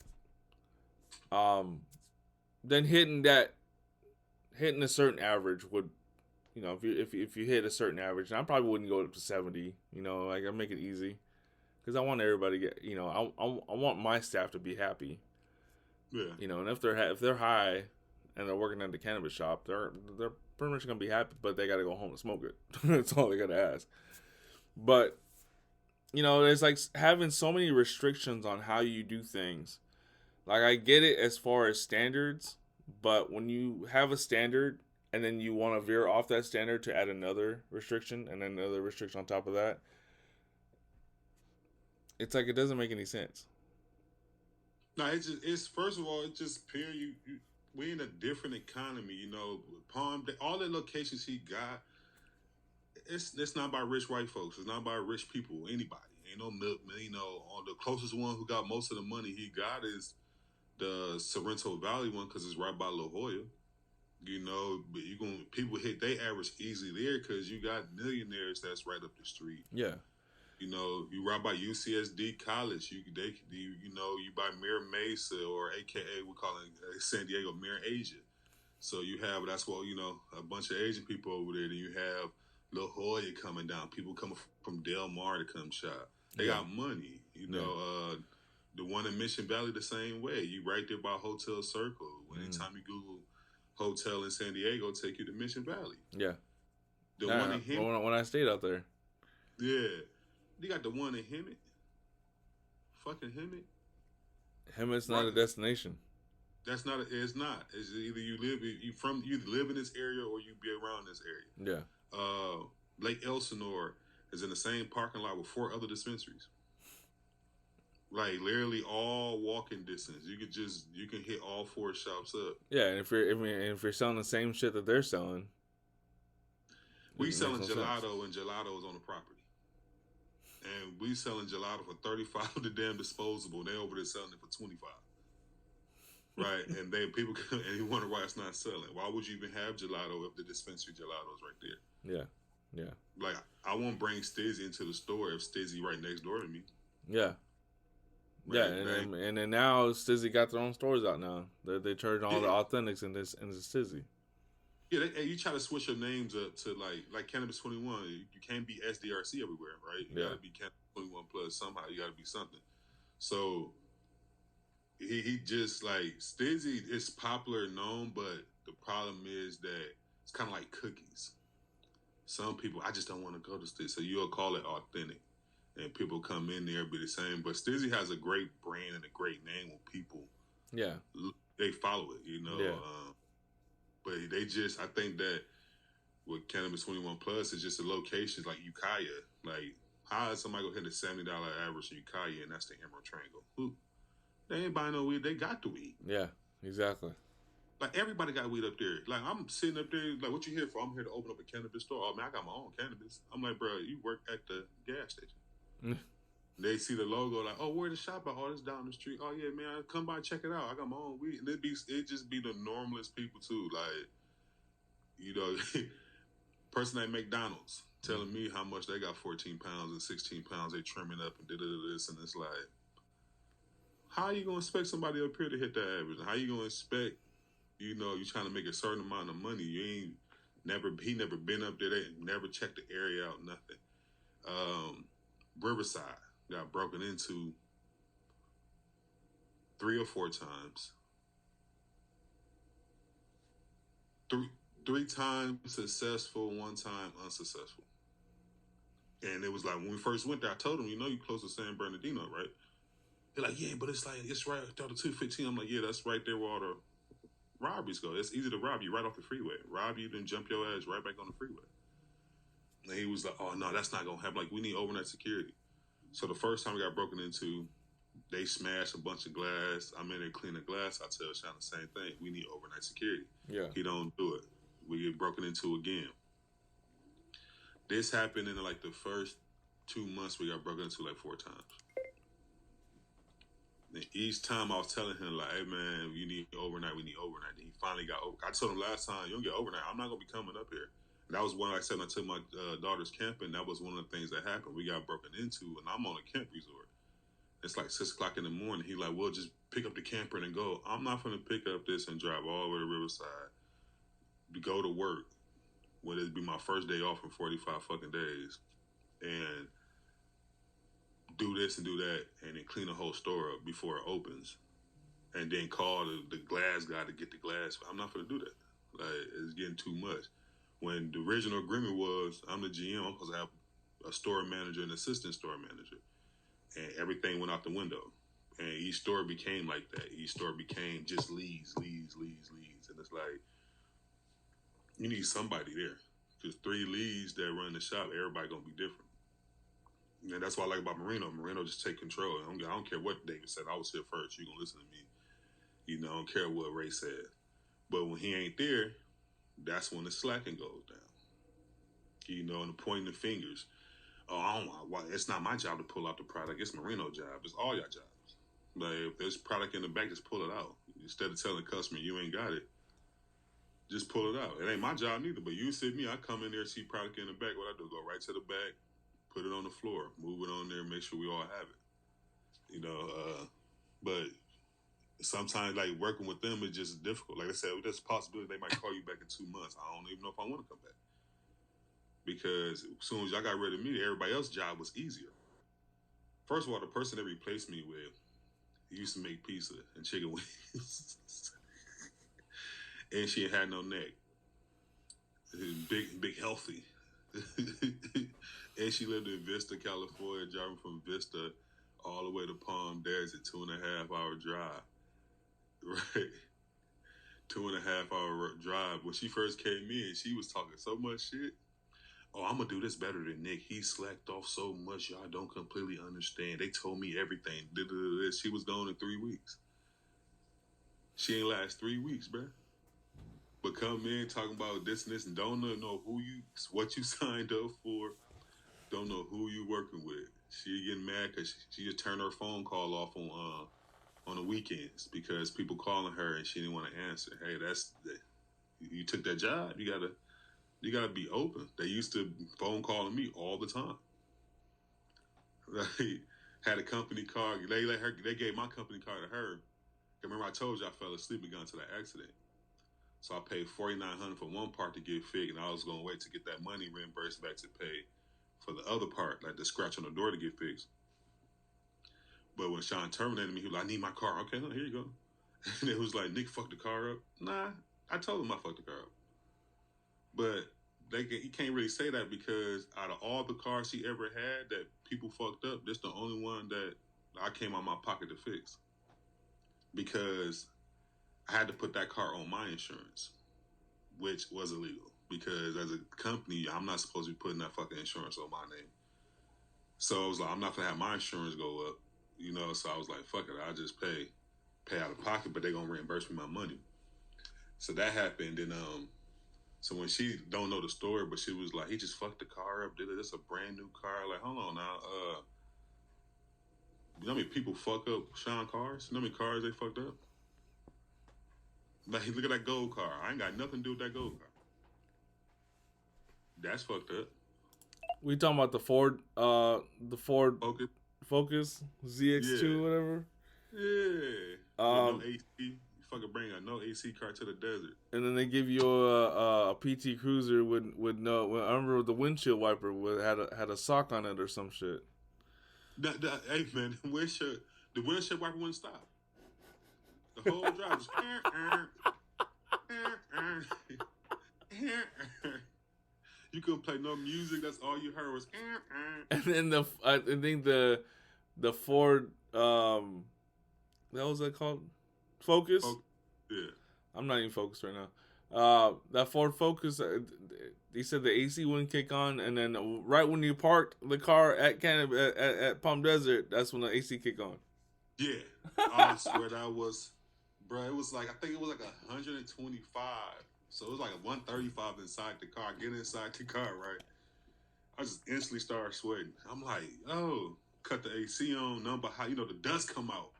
Then hitting a certain average would, if you hit a certain average, and I probably wouldn't go up to 70. Like I make it easy, because I want everybody to get, I want my staff to be happy. Yeah. And if they're high and they're working at the cannabis shop, they're pretty much gonna be happy, but they gotta go home and smoke it. That's all they gotta ask. But there's like having so many restrictions on how you do things. Like I get it as far as standards, but when you have a standard and then you want to veer off that standard to add another restriction and then another restriction on top of that, it's like it doesn't make any sense. No, it's first of all, it's just pure. We're in a different economy, Palm, all the locations he got, it's not by rich white folks. It's not by rich people. Anybody. Ain't no milkman. On the closest one who got most of the money he got is the Sorrento Valley one, because it's right by La Jolla. But people hit they average easily there because you got millionaires that's right up the street. Yeah. You right by UCSD College. You by Mira Mesa, or AKA we call it San Diego Mira Asia. So that's why a bunch of Asian people over there. Then you have La Jolla coming down. People coming from Del Mar to come shop. They got money. The one in Mission Valley the same way. You right there by Hotel Circle. Anytime you Google hotel in San Diego, take you to Mission Valley. Yeah. One in Hemet. When I stayed out there. Yeah. You got the one in Hemet. Fucking Hemet. Hemet's not a destination. It's not. It's either you live in this area or you be around this area. Yeah. Lake Elsinore is in the same parking lot with 4 other dispensaries. Like literally all walking distance. You can hit all 4 shops up. Yeah, and if you're selling the same shit that they're selling, We It makes selling no sense. gelato and gelato is on the property. And we selling gelato for 35 the damn disposable. They over there selling it for 25. Right? And people come and you wonder why it's not selling. Why would you even have gelato if the dispensary gelato is right there? Yeah. Yeah. Like, I won't bring Stizzy into the store if Stizzy right next door to me. Yeah. Right? Yeah, and then now Stizzy got their own stores out now. They charge all the authentics in this Stizzy. Yeah, you try to switch your names up to like Cannabis 21. You can't be SDRC everywhere, right? You gotta be Cannabis 21 plus somehow. You gotta be something. So he just like Stizzy is popular and known, but the problem is that it's kind of like cookies. Some people, I just don't want to go to Stizzy, so you'll call it authentic, and people come in there be the same. But Stizzy has a great brand and a great name with people. Yeah, they follow it, you know. Yeah. But they just, I think that with Cannabis 21 Plus, it's just the locations like Ukiah. Like, how is somebody gonna hit a $70 average in Ukiah and that's the Emerald Triangle? Who? They ain't buying no weed. They got the weed. Yeah, exactly. Like, everybody got weed up there. Like, I'm sitting up there, like, what you here for? I'm here to open up a cannabis store. Oh, man, I got my own cannabis. I'm like, bro, you work at the gas station. They see the logo, like, oh, where the shop at? Oh, it's down the street. Oh, yeah, man, come by, check it out. I got my own weed. And it just be the normalest people, too. Like, you know, person at McDonald's telling me how much they got 14 pounds and 16 pounds they trimming up and this, and it's like, how you gonna expect somebody up here to hit that average? How you gonna expect, you know, you trying to make a certain amount of money? He never been up there. They never checked the area out, nothing. Riverside got broken into 3 or 4 times. Three times successful, 1 time unsuccessful. And it was like, when we first went there, I told him, you know, you close to San Bernardino, right? They're like, yeah, but it's like, it's right after the 215. I'm like, yeah, that's right there where all the robberies go. It's easy to rob you right off the freeway. Rob you, then jump your ass right back on the freeway. And he was like, oh, no, that's not going to happen. Like, we need overnight security. So the first time we got broken into, they smashed a bunch of glass. I'm in there cleaning glass. I tell Sean the same thing. We need overnight security. Yeah. He don't do it. We get broken into again. This happened in like the first 2 months. We got broken into like 4 times. And each time I was telling him, like, hey, man, you need overnight. We need overnight. And he finally got over. I told him last time, you don't get overnight. I'm not going to be coming up here. And that was when I said when I took my daughter's camping. That was one of the things that happened. We got broken into, and I'm on a camp resort. It's like 6 o'clock in the morning. He like, well, just pick up the camper and go. I'm not going to pick up this and drive all the way to Riverside to go to work when it'd be my first day off in 45 fucking days and do this and do that and then clean the whole store up before it opens and then call the glass guy to get the glass. I'm not going to do that. Like, it's getting too much. When the original agreement was, I'm the GM, I'm supposed to have a store manager and assistant store manager. And everything went out the window. And each store became like that. Each store became just leads. And it's like, you need somebody there. Because 3 leads that run the shop, everybody going to be different. And that's what I like about Marino. Marino just take control. I don't care what David said. I was here first. You're going to listen to me. You know, I don't care what Ray said. But when he ain't there, that's when the slacking goes down. You know, and the pointing the fingers. Oh, I don't know. It's not my job to pull out the product. It's Marino's job. It's all your jobs. Like, if there's product in the back, just pull it out. Instead of telling the customer you ain't got it, just pull it out. It ain't my job neither. But you see me, I come in there, see product in the back. What I do, go right to the back, put it on the floor, move it on there, make sure we all have it. You know, but sometimes, like, working with them is just difficult. Like I said, there's a possibility they might call you back in 2 months. I don't even know if I want to come back. Because as soon as y'all got rid of me, everybody else's job was easier. First of all, the person that replaced me with used to make pizza and chicken wings. And she had no neck. Big, healthy. And she lived in Vista, California, driving from Vista all the way to Palm Desert, 2.5 hour drive. Right? 2.5 hour drive. When she first came in, she was talking so much shit. Oh, I'm going to do this better than Nick. He slacked off so much, y'all don't completely understand. They told me everything. She was gone in 3 weeks. She ain't last 3 weeks, bruh. but come in talking about this and this and don't know what you signed up for, don't know who you working with. She getting mad because she just turned her phone call off on the weekends because people calling her and she didn't want to answer. Hey, you took that job. You gotta be open. They used to phone calling me all the time. They had a company car. They gave my company car to her. Remember I told you I fell asleep and got into that accident. So I paid $4,900 for one part to get fixed, and I was gonna wait to get that money reimbursed back to pay for the other part, like the scratch on the door to get fixed. But when Sean terminated me, he was like, "I need my car." Okay, no, here you go. And it was like, "Nick fucked the car up." Nah, I told him I fucked the car up. But he can't really say that because out of all the cars he ever had that people fucked up, this the only one that I came out my pocket to fix because I had to put that car on my insurance, which was illegal because as a company, I'm not supposed to be putting that fucking insurance on my name. So I was like, I'm not gonna have my insurance go up, you know. So I was like, fuck it, I'll just pay out of pocket, but they're gonna reimburse me my money. So that happened, and so when she don't know the story, but she was like, he just fucked the car up. Did it? It's a brand new car. Like, hold on now. You know how many people fuck up Sean cars? You know how many cars they fucked up? Like, look at that gold car. I ain't got nothing to do with that gold car. That's fucked up. We talking about the Ford Okay. Focus ZX2 Yeah. whatever. Yeah. With no AC. You fucking bring a no AC car to the desert. And then they give you a PT Cruiser with no. I remember the windshield wiper had a sock on it or some shit. Hey man, the windshield wiper wouldn't stop. The whole drive was. You couldn't play no music. That's all you heard was. And then I think the Ford what was that called? Focus. Oh, yeah. I'm not even focused right now. That Ford Focus, he said the AC wouldn't kick on, and then right when you parked the car at Palm Desert, that's when the AC kicked on. Yeah, I swear that was, bro. It was like I think it was like 125, so it was like a 135 inside the car. I get inside the car, right? I just instantly started sweating. I'm like, oh, cut the AC on. No, but how the dust come out?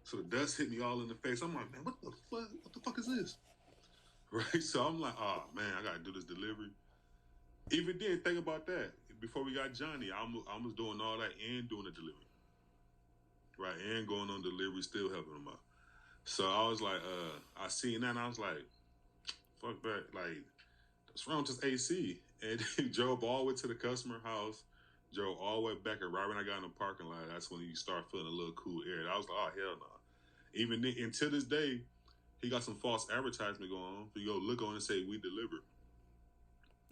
So the dust hit me all in the face. I'm like, man, what the fuck? What the fuck is this? Right? So I'm like, oh man, I gotta do this delivery. Even then, think about that. Before we got Johnny, I was doing all that and doing the delivery. Right, and going on delivery, still helping them out. So I was like, I seen that and I was like, fuck that. Like, what's wrong with this AC? And he drove all the way to the customer house, drove all the way back, and right when I got in the parking lot, that's when you start feeling a little cool air. I was like, oh, hell no. Even then, until this day, he got some false advertisement going on. So you go look on and say, we deliver.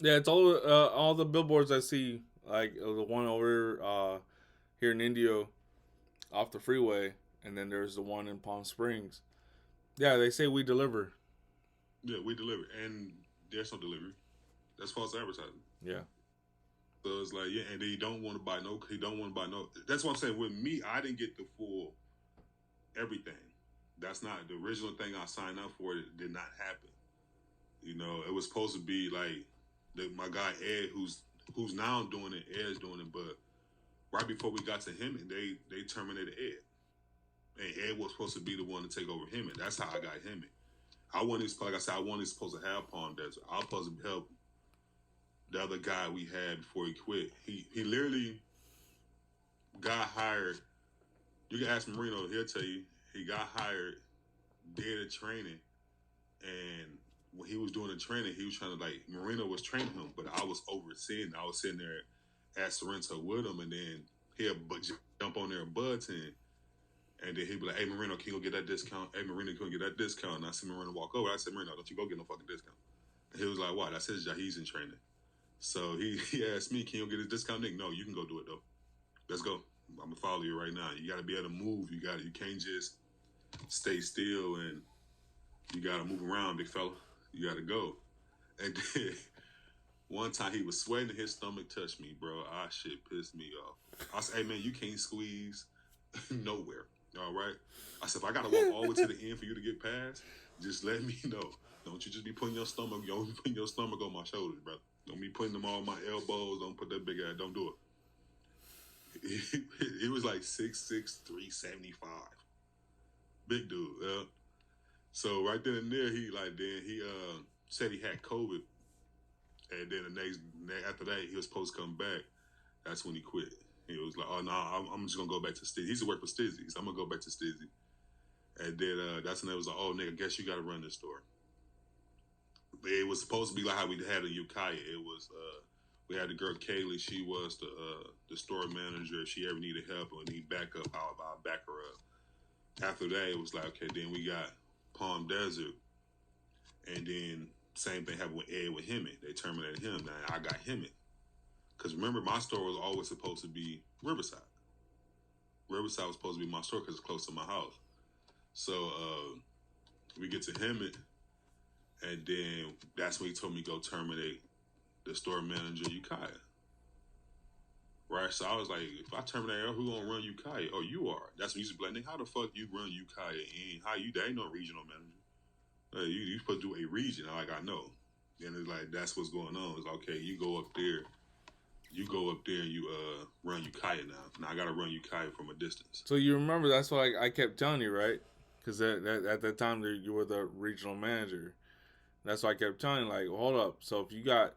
Yeah, it's all the billboards I see, like the one over here in Indio, off the freeway, and then there's the one in Palm Springs. Yeah, they say we deliver. Yeah, we deliver. And there's no delivery. That's false advertising. Yeah. So it's like, yeah, and he don't want to buy no. That's what I'm saying. With me, I didn't get the full everything. That's not the original thing I signed up for. It did not happen. You know, it was supposed to be like my guy Ed, who's now doing it. Ed's doing it, but right before we got to him, they terminated Ed, and Ed was supposed to be the one to take over him, and that's how I got him. I wasn't, like I said, I wasn't supposed to have Palm Desert. I was supposed to help the other guy we had before he quit. He literally got hired. You can ask Marino; he'll tell you. He got hired, did a training, and when he was doing the training, he was trying to Marino was training him, but I was overseeing. I was sitting there at Sorrento with him, and then he'll jump on there and buzz him. And then he'd be like, hey, Marino, can you go get that discount? Hey, Marino, can you get that discount? And I see Marino walk over. I said, Marino, don't you go get no fucking discount. And he was like, what? That's his job. He's in training. So he asked me, can you go get his discount? Nick, no, you can go do it, though. Let's go. I'm going to follow you right now. You got to be able to move. You can't just stay still, and you got to move around, big fella. You got to go. And then one time he was sweating and his stomach touched me, bro. Shit pissed me off. I said, hey, man, you can't squeeze nowhere. All right. I said, if I got to walk all the way to the end for you to get past, just let me know. Don't you just be putting your stomach, on my shoulders, bro. Don't be putting them on my elbows. Don't put that big ass. Don't do it. He was like 6'6", 375. Big dude. So right then and there, he said he had COVID, and then after that, he was supposed to come back. That's when he quit. He was like, "Oh no, I'm just gonna go back to Stizzy." He used to work for Stizzy, so I'm gonna go back to Stizzy. And then that's when it was like, "Oh nigga, guess you got to run this store." It was supposed to be like how we had in Ukiah. It was we had the girl Kaylee. She was the store manager. If she ever needed help or need backup, I'll back her up. After that, it was like, okay, then we got Palm Desert, and then same thing happened with Ed with Hemet. They terminated him. Now I got Hemet. Because remember, my store was always supposed to be Riverside. Riverside was supposed to be my store because it's close to my house. So we get to Hemet, and then that's when he told me to go terminate the store manager, Ukiah. Right? So I was like, if I terminate her, who gonna run Ukiah? Oh, you are. That's when you used to be like, how the fuck you run Ukiah? And how you, there ain't no regional manager. You supposed to do a region. I'm like, I know. And it's like, that's what's going on. It's like, okay, you go up there and you run Ukiah now. Now I gotta run Ukiah from a distance. So you remember that's what I kept telling you, right? Because at that time you were the regional manager. That's why I kept telling you, like, hold up. So if you got,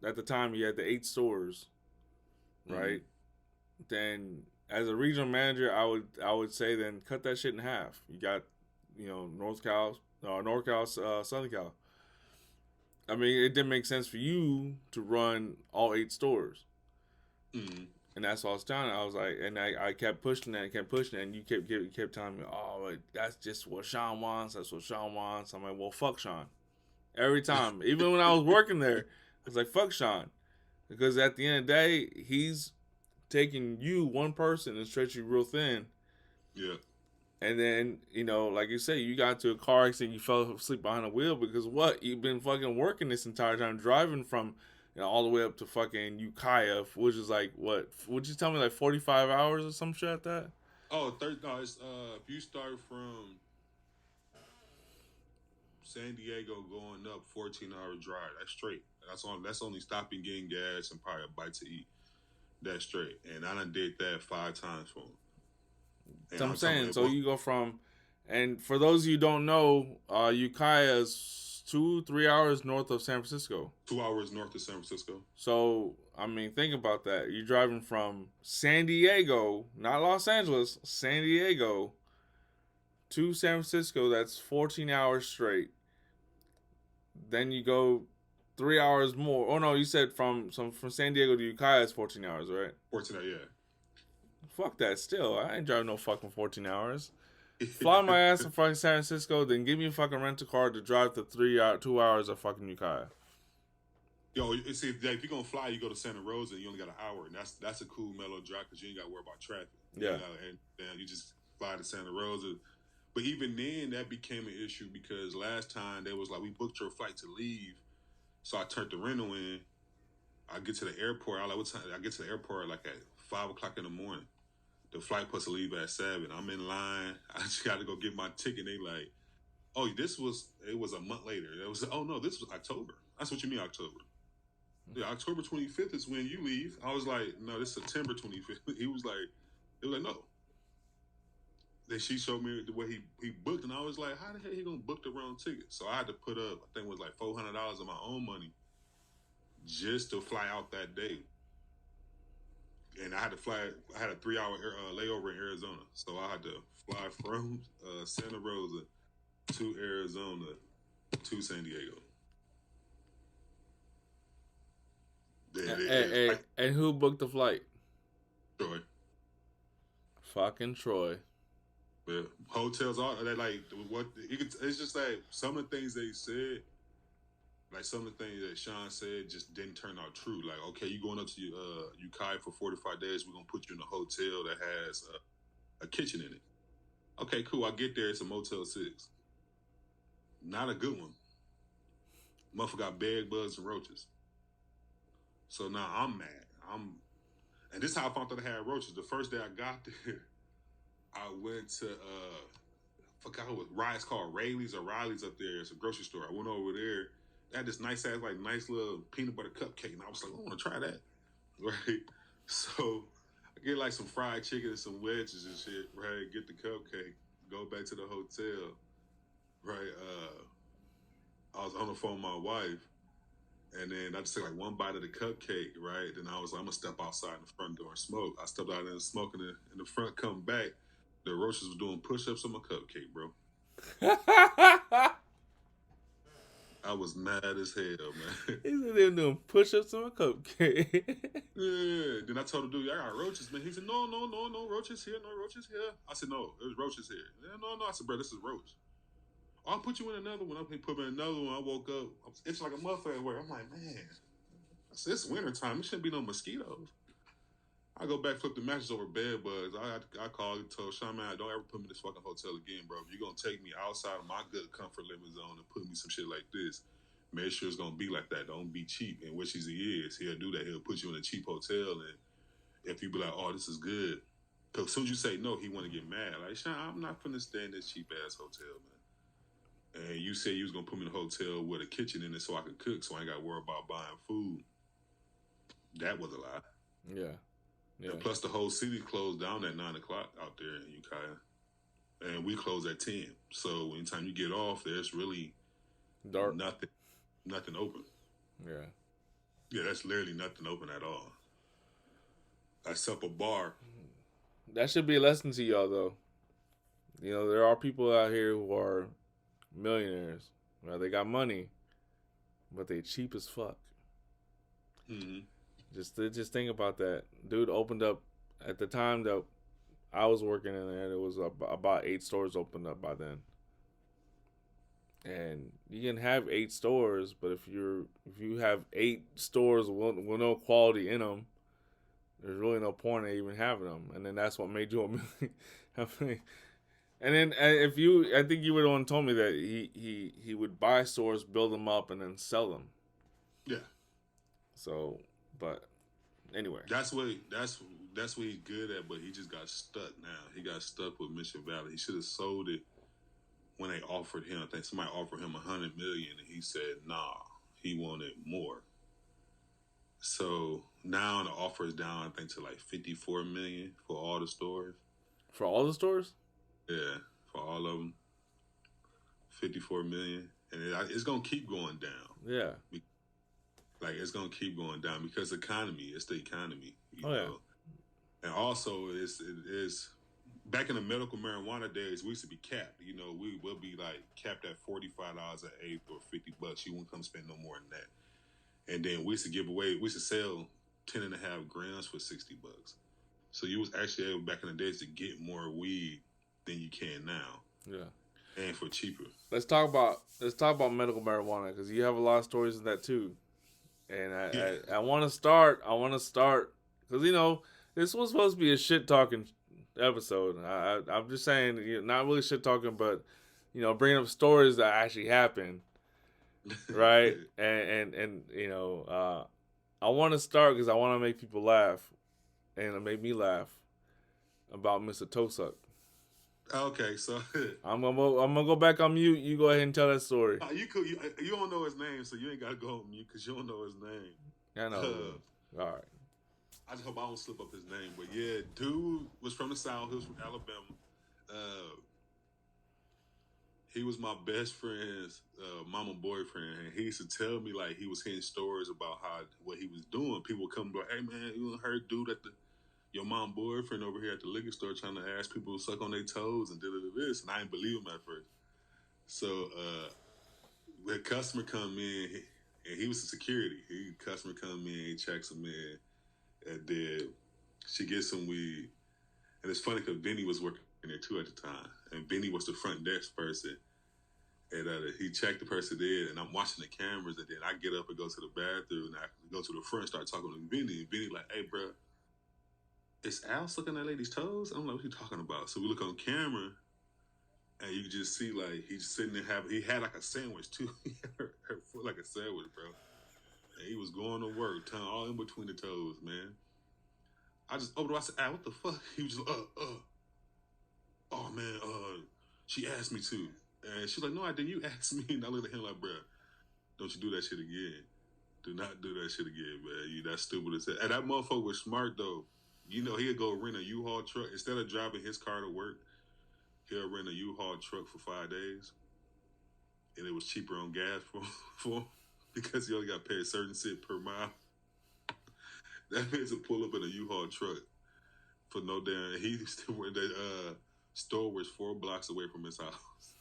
at the time you had the 8 stores, right? Mm-hmm. Then as a regional manager, I would say then cut that shit in half. You got, North Cal, Southern Cal. I mean, it didn't make sense for you to run all 8 stores. Mm-hmm. And that's what I was telling you. I was like, and I kept pushing that, and you kept telling me, oh, that's just what Sean wants. That's what Sean wants. I'm like, well, fuck Sean. Every time, even when I was working there, I was like, fuck Sean, because at the end of the day, he's taking you, one person, and stretch you real thin. Yeah. And then, like you say, you got into a car accident, you fell asleep behind the wheel because what? You've been fucking working this entire time, driving from all the way up to fucking Ukiah, which is like, what? Would you tell me, like 45 hours or some shit like that? Oh, it's, if you start from San Diego going up, 14-hour drive, that's straight. That's only stopping, getting gas, and probably a bite to eat. That's straight. And I done did that 5 times for him. So I'm saying, so you go from, and for those of you who don't know, Ukiah is 2-3 hours north of San Francisco. 2 hours north of San Francisco. So, I mean, think about that. You're driving from San Diego, not Los Angeles, San Diego, to San Francisco. That's 14 hours straight. Then you go 3 hours more. Oh, no, you said from San Diego to Ukiah is 14 hours, right? 14 hours, yeah. Fuck that still. I ain't driving no fucking 14 hours. Fly my ass to fucking San Francisco, then give me a fucking rental car to drive to 2 hours of fucking Ukiah. Yo, see, if you're gonna fly, you go to Santa Rosa, and you only got an hour, and that's a cool mellow drive because you ain't got to worry about traffic. Yeah. And then you just fly to Santa Rosa. But even then, that became an issue because last time they was like, we booked your flight to leave, so I turned the rental in. I get to the airport. I get to the airport like at 5:00 in the morning. The flight supposed to leave at 7. I'm in line. I just got to go get my ticket. They like, oh, it was a month later. Oh no, this was October. That's what you mean, October. Yeah, October 25th is when you leave. I was like, no, this is September 25th. He was like, no. Then she showed me the way he booked, and I was like, how the hell he gonna book the wrong ticket? So I had to put up, I think it was like $400 of my own money just to fly out that day. And I had a 3-hour layover in Arizona. So I had to fly from Santa Rosa to Arizona to San Diego. And who booked the flight? Troy. Fucking Troy. Yeah. Hotels are like what it's just like some of the things they said, like some of the things that Sean said just didn't turn out true. Like, okay, you going up to Ukiah for 45 days, we're gonna put you in a hotel that has a kitchen in it. Okay, cool. I get there, it's a Motel 6. Not a good one. Motherfucker got bed bugs and roaches. So now I'm mad. And this is how I found out I had roaches. The first day I got there, I went to forgot what it's called Rayleigh's or Riley's up there. It's a grocery store. I went over there. They had this nice ass, like nice little peanut butter cupcake, and I was like, I want to try that. Right. So I get like some fried chicken and some wedges and shit. Right. Get the cupcake. Go back to the hotel. Right. I was on the phone with my wife. And then I just took like one bite of the cupcake, right? Then I was like, I'm gonna step outside in the front door and smoke. I stepped out there and smoking in the front, come back. The roaches was doing push-ups on my cupcake, bro. I was mad as hell, man. He said they were doing push-ups on a cupcake. Yeah. Then I told the dude, I got roaches, man. He said, no, roaches here, no roaches here. I said, no, there's roaches here. Yeah, no. I said, bro, this is roach. I'll put you in another one. He put me in another one. I woke up. I was itching like a motherfucker at work. I'm like, man, I said, it's wintertime. There shouldn't be no mosquitoes. I go back, flip the mattress over bed bugs. I called, told Sean, man, don't ever put me in this fucking hotel again, bro. If you're going to take me outside of my good comfort living zone and put me some shit like this, make sure it's going to be like that. Don't be cheap. And which he is, he'll do that. He'll put you in a cheap hotel. And if you be like, oh, this is good. Because as soon as you say no, he want to get mad. Like, Sean, I'm not finna stay in this cheap-ass hotel, man. And you said you was going to put me in a hotel with a kitchen in it so I could cook, so I ain't got to worry about buying food. That was a lie. Yeah. And plus, the whole city closed down at 9 o'clock out there in Ukiah. And we close at 10. So anytime you get off, there's really dark. Nothing open. Yeah. Yeah, that's literally nothing open at all. Except a bar. That should be a lesson to y'all, though. You know, there are people out here who are millionaires. Right? They got money, but they cheap as fuck. Mm-hmm. Just think about that. Dude opened up at the time that I was working in there. There was about 8 stores opened up by then, and you can have 8 stores, but if you have 8 stores with no quality in them, there's really no point in even having them. And then that's what made you a million. And then I think you were the one who told me that he would buy stores, build them up, and then sell them. Yeah. So. But anyway, that's what he's good at. But he just got stuck now. He got stuck with Mission Valley. He should have sold it when they offered him. I think somebody offered him $100 million, and he said nah. He wanted more. So now the offer is down, I think, to like $54 million for all the stores. For all the stores? Yeah, for all of them, $54 million, and it's gonna keep going down. Yeah. Like, it's going to keep going down because it's the economy. You know? Yeah. And also, it's back in the medical marijuana days, we used to be capped. You know, we will be, like, capped at $45 an eighth or $50. You won't come spend no more than that. And then we used to sell 10.5 grams for $60. So you was actually able, back in the days, to get more weed than you can now. Yeah. And for cheaper. Let's talk about medical marijuana, because you have a lot of stories in that, too. And I want to start, because, you know, this was supposed to be a shit-talking episode. I'm just saying, you know, not really shit-talking, but, you know, bringing up stories that actually happened, right? and you know, I want to start because I want to make people laugh, and it made me laugh, about Mr. Tosuck. Okay, so I'm gonna go back on mute. You go ahead and tell that story. You don't know his name, so you ain't gotta go on mute because you don't know his name. I know. All right. I just hope I don't slip up his name, but yeah, dude was from the South. He was from Alabama. He was my best friend's mama boyfriend, and he used to tell me like he was hearing stories about what he was doing. People would come and be like, "Hey man, you heard dude at your mom boyfriend over here at the liquor store trying to ask people to suck on their toes and did this," and I didn't believe him at first. So the customer come in, and he was the security. Customer come in, he checks him in, and then she gets some weed. And it's funny because Benny was working there too at the time, and Benny was the front desk person. And he checked the person in, and I'm watching the cameras, and then I get up and go to the bathroom, and I go to the front and start talking to Benny. And Benny like, "Hey, bro, is Al sucking that lady's toes?" I'm like, "What are you talking about?" So we look on camera, and you just see like he's sitting there he had like a sandwich too. her foot like a sandwich, bro. And he was going to work, tongue all in between the toes, man. I just opened up, I said, "Al, what the fuck?" He was just, oh man, She asked me to. And she's like, no, I didn't. You asked me. And I looked at him like, bro, don't you do that shit again. Do not do that shit again, man. You that stupid as hell. And that motherfucker was smart, though. You know, he'd go rent a U-Haul truck. Instead of driving his car to work, he'll rent a U-Haul truck for 5 days. And it was cheaper on gas for him because he only got paid a certain cent per mile. That means to pull up in a U-Haul truck for no damn. He still went. The store was 4 blocks away from his house.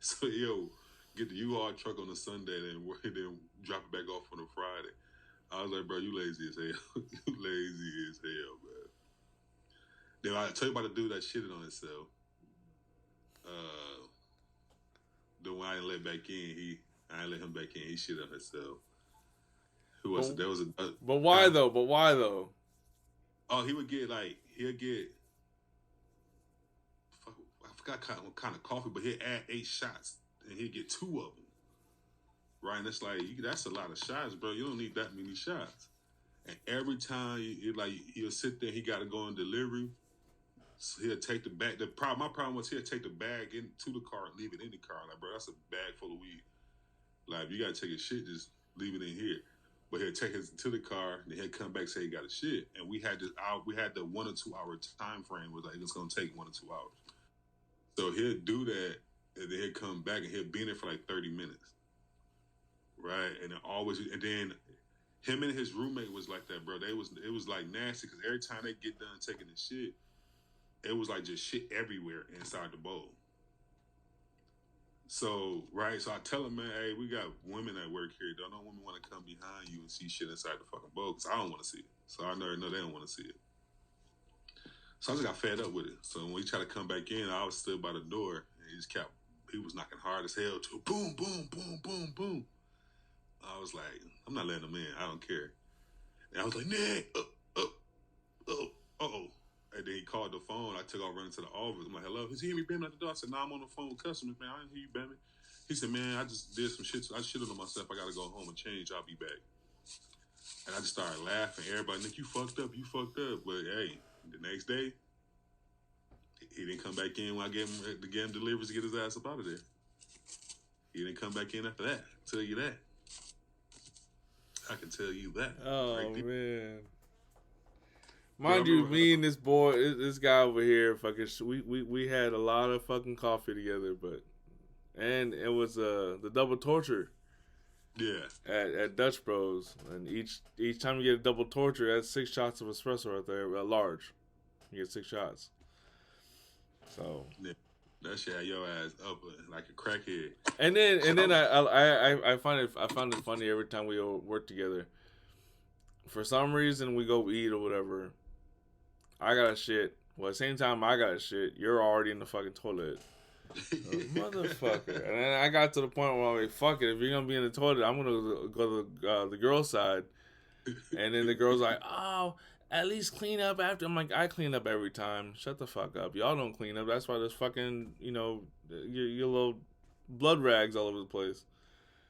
So he'll get the U-Haul truck on a Sunday and then drop it back off on a Friday. I was like, bro, you lazy as hell. You lazy as hell, man. Then I tell you about the dude that shitted on himself. The one I didn't let back in, I didn't let him back in. He shit on himself. Who was it? There was a. But why though? But why though? Oh, he'll get. I forgot what kind of coffee, but he'll add 8 shots and he'll get 2 of them. Right, and it's like that's a lot of shots, bro. You don't need that many shots. And every time he'll sit there, he got to go on delivery. So he'll take the bag. My problem was he'll take the bag into the car and leave it in the car. Like, bro, that's a bag full of weed. Like, if you gotta take a shit, just leave it in here. But he'll take it to the car, and then he'll come back and say he got a shit. And we had the 1 or 2 hour time frame was like it's gonna take 1 or 2 hours. So he'll do that, and then he'll come back and he'll be in there for like 30 minutes. Right, and then him and his roommate was like that, bro. It was like nasty because every time they get done taking the shit, it was like just shit everywhere inside the bowl. So so I tell him, man, hey, we got women that work here. Don't no women want to come behind you and see shit inside the fucking bowl because I don't want to see it. So I know they don't want to see it. So I just got fed up with it. So when he tried to come back in, I was stood by the door and he was knocking hard as hell too. Boom, boom, boom, boom, boom. I was like, I'm not letting him in. I don't care. And I was like, Nick, And then he called the phone. I took off running to the office. I'm like, hello? Is he hear me banging at the door? I said, no, I'm on the phone with customers, man. I didn't hear you banging. He said, man, I just did some shit. I shitted on myself. I got to go home and change. I'll be back. And I just started laughing. Everybody, Nick, you fucked up. But hey, the next day, he didn't come back in when I gave him deliveries to get his ass up out of there. He didn't come back in after that. I'll tell you that. I can tell you that. Oh, right, man. Mind you, me and this guy over here, fucking, we had a lot of fucking coffee together, and it was the double torture. Yeah. At Dutch Bros, and each time you get a double torture, that's 6 shots of espresso right there, large. You get 6 shots. So. Yeah. That shit had your ass up like a crackhead. And then I find it funny every time we work together. For some reason we go eat or whatever. I got a shit. Well, at the same time I got a shit. You're already in the fucking toilet. Motherfucker. And then I got to the point where I'm like, fuck it. If you're gonna be in the toilet, I'm gonna go to the girl's side. And then the girl's like, oh, at least clean up after. I'm like, I clean up every time. Shut the fuck up. Y'all don't clean up. That's why there's fucking, your little blood rags all over the place.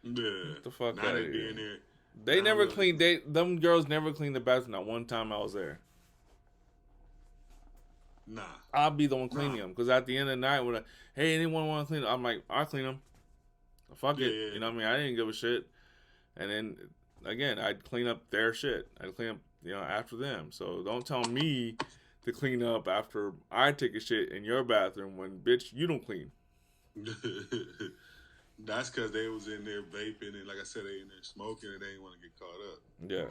Yeah. Get the fuck out of here. There. They never cleaned. Them girls never cleaned the bathroom. Not one time I was there. Nah. I'll be the one cleaning them. Because at the end of the night, when hey, anyone want to clean them? I'm like, I'll clean them. Fuck it. Yeah. You know what I mean? I didn't give a shit. And then, again, I'd clean up their shit. I'd clean up, after them. So don't tell me to clean up after I take a shit in your bathroom when, bitch, you don't clean. That's because they was in there vaping and, like I said, they in there smoking and they didn't want to get caught up. Yeah.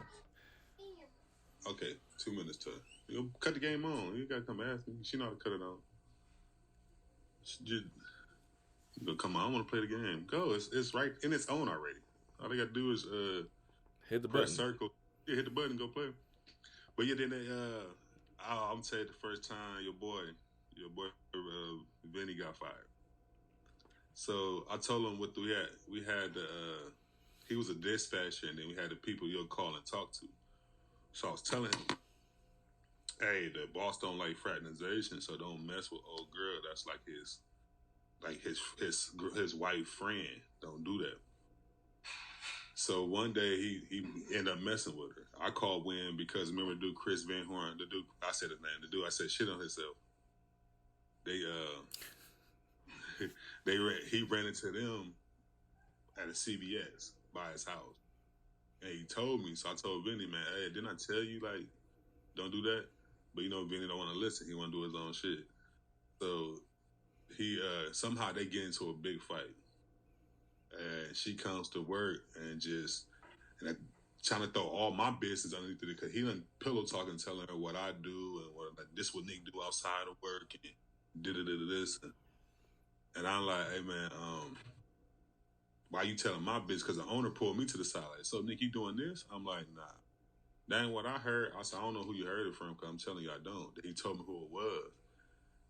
Okay, 2 minutes to cut the game on. You gotta come ask me. She know how to cut it on. Come on, I want to play the game. Go. It's right in its own already. All they gotta do is hit the press button. Circle. Yeah, hit the button and go play. But yeah, then I'm tell you the first time your boy Vinny got fired. So I told him what we had. We had he was a dispatcher, and then we had the people you'll call and talk to. So I was telling him, hey, the boss don't like fraternization, so don't mess with old girl. That's like his wife friend. Don't do that. So one day he ended up messing with her. I called Win because remember the dude Chris Van Horn, the dude I said his name, the dude I said shit on himself. They he ran into them at a CVS by his house, and he told me. So I told Vinny, man, hey, didn't I tell you like don't do that? But Vinny don't want to listen. He want to do his own shit. So he somehow they get into a big fight, and she comes to work and just trying to throw all my business underneath it because he done pillow talking, telling her what I do and what like this what Nick do outside of work and did this. And I'm like, hey man, why you telling my business? Because the owner pulled me to the side. Like, so Nick, you doing this? I'm like, nah. That ain't what I heard. I said, I don't know who you heard it from because I'm telling you I don't. He told me who it was.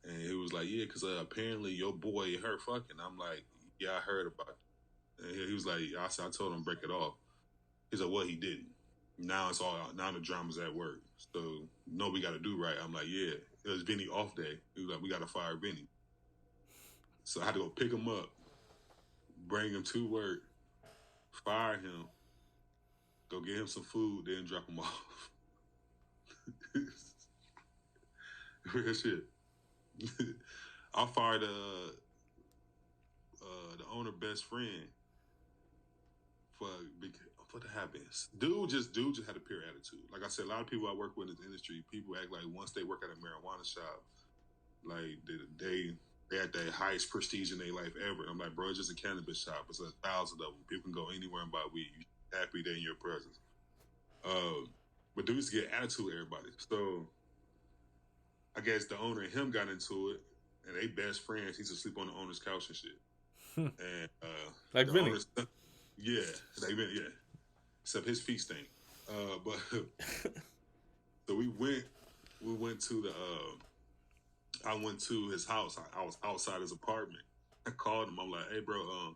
And he was like, yeah, because apparently your boy her fucking. I'm like, yeah, I heard about it. And he was like, I said, I told him break it off. He's like, well, he didn't. Now it's all out. Now the drama's at work. So, no, we got to do right. I'm like, yeah. It was Vinny off day. He was like, we got to fire Vinny. So I had to go pick him up, bring him to work, fire him, go get him some food, then drop him off. Real shit. I fired the owner best friend for what happens. Dude just had a pure attitude. Like I said, a lot of people I work with in this industry, people act like once they work at a marijuana shop, like they at the highest prestige in their life ever. I'm like, bro, it's just a cannabis shop. It's 1,000 of them. People can go anywhere and buy weed. You're happy they're in your presence. But dudes get attitude with everybody. So I guess the owner and him got into it, and they best friends. He's asleep on the owner's couch and shit. And like the Vinny. owner's, yeah, yeah. Except his feet stink. But so we went to the. I went to his house. I was outside his apartment. I called him. I'm like, hey, bro,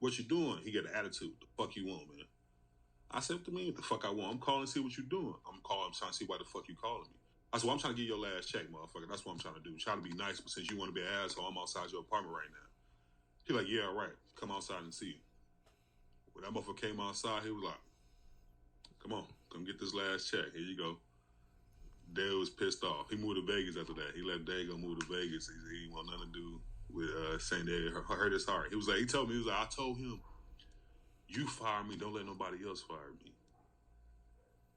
what you doing? He got an attitude. The fuck you want, man? I said, what do you mean? What the fuck I want? I'm calling to see what you doing. I'm trying to see why the fuck you calling me. I said, well, I'm trying to get your last check, motherfucker. That's what I'm trying to do. I'm trying to be nice, but since you want to be an asshole, I'm outside your apartment right now. He like, yeah, all right. Come outside and see you. When that motherfucker came outside, he was like, come on, come get this last check. Here you go. Dale was pissed off. He moved to Vegas after that. He let Dale go move to Vegas. He didn't want nothing to do with San Diego. Hurt his heart. He told me, I told him, you fire me, don't let nobody else fire me.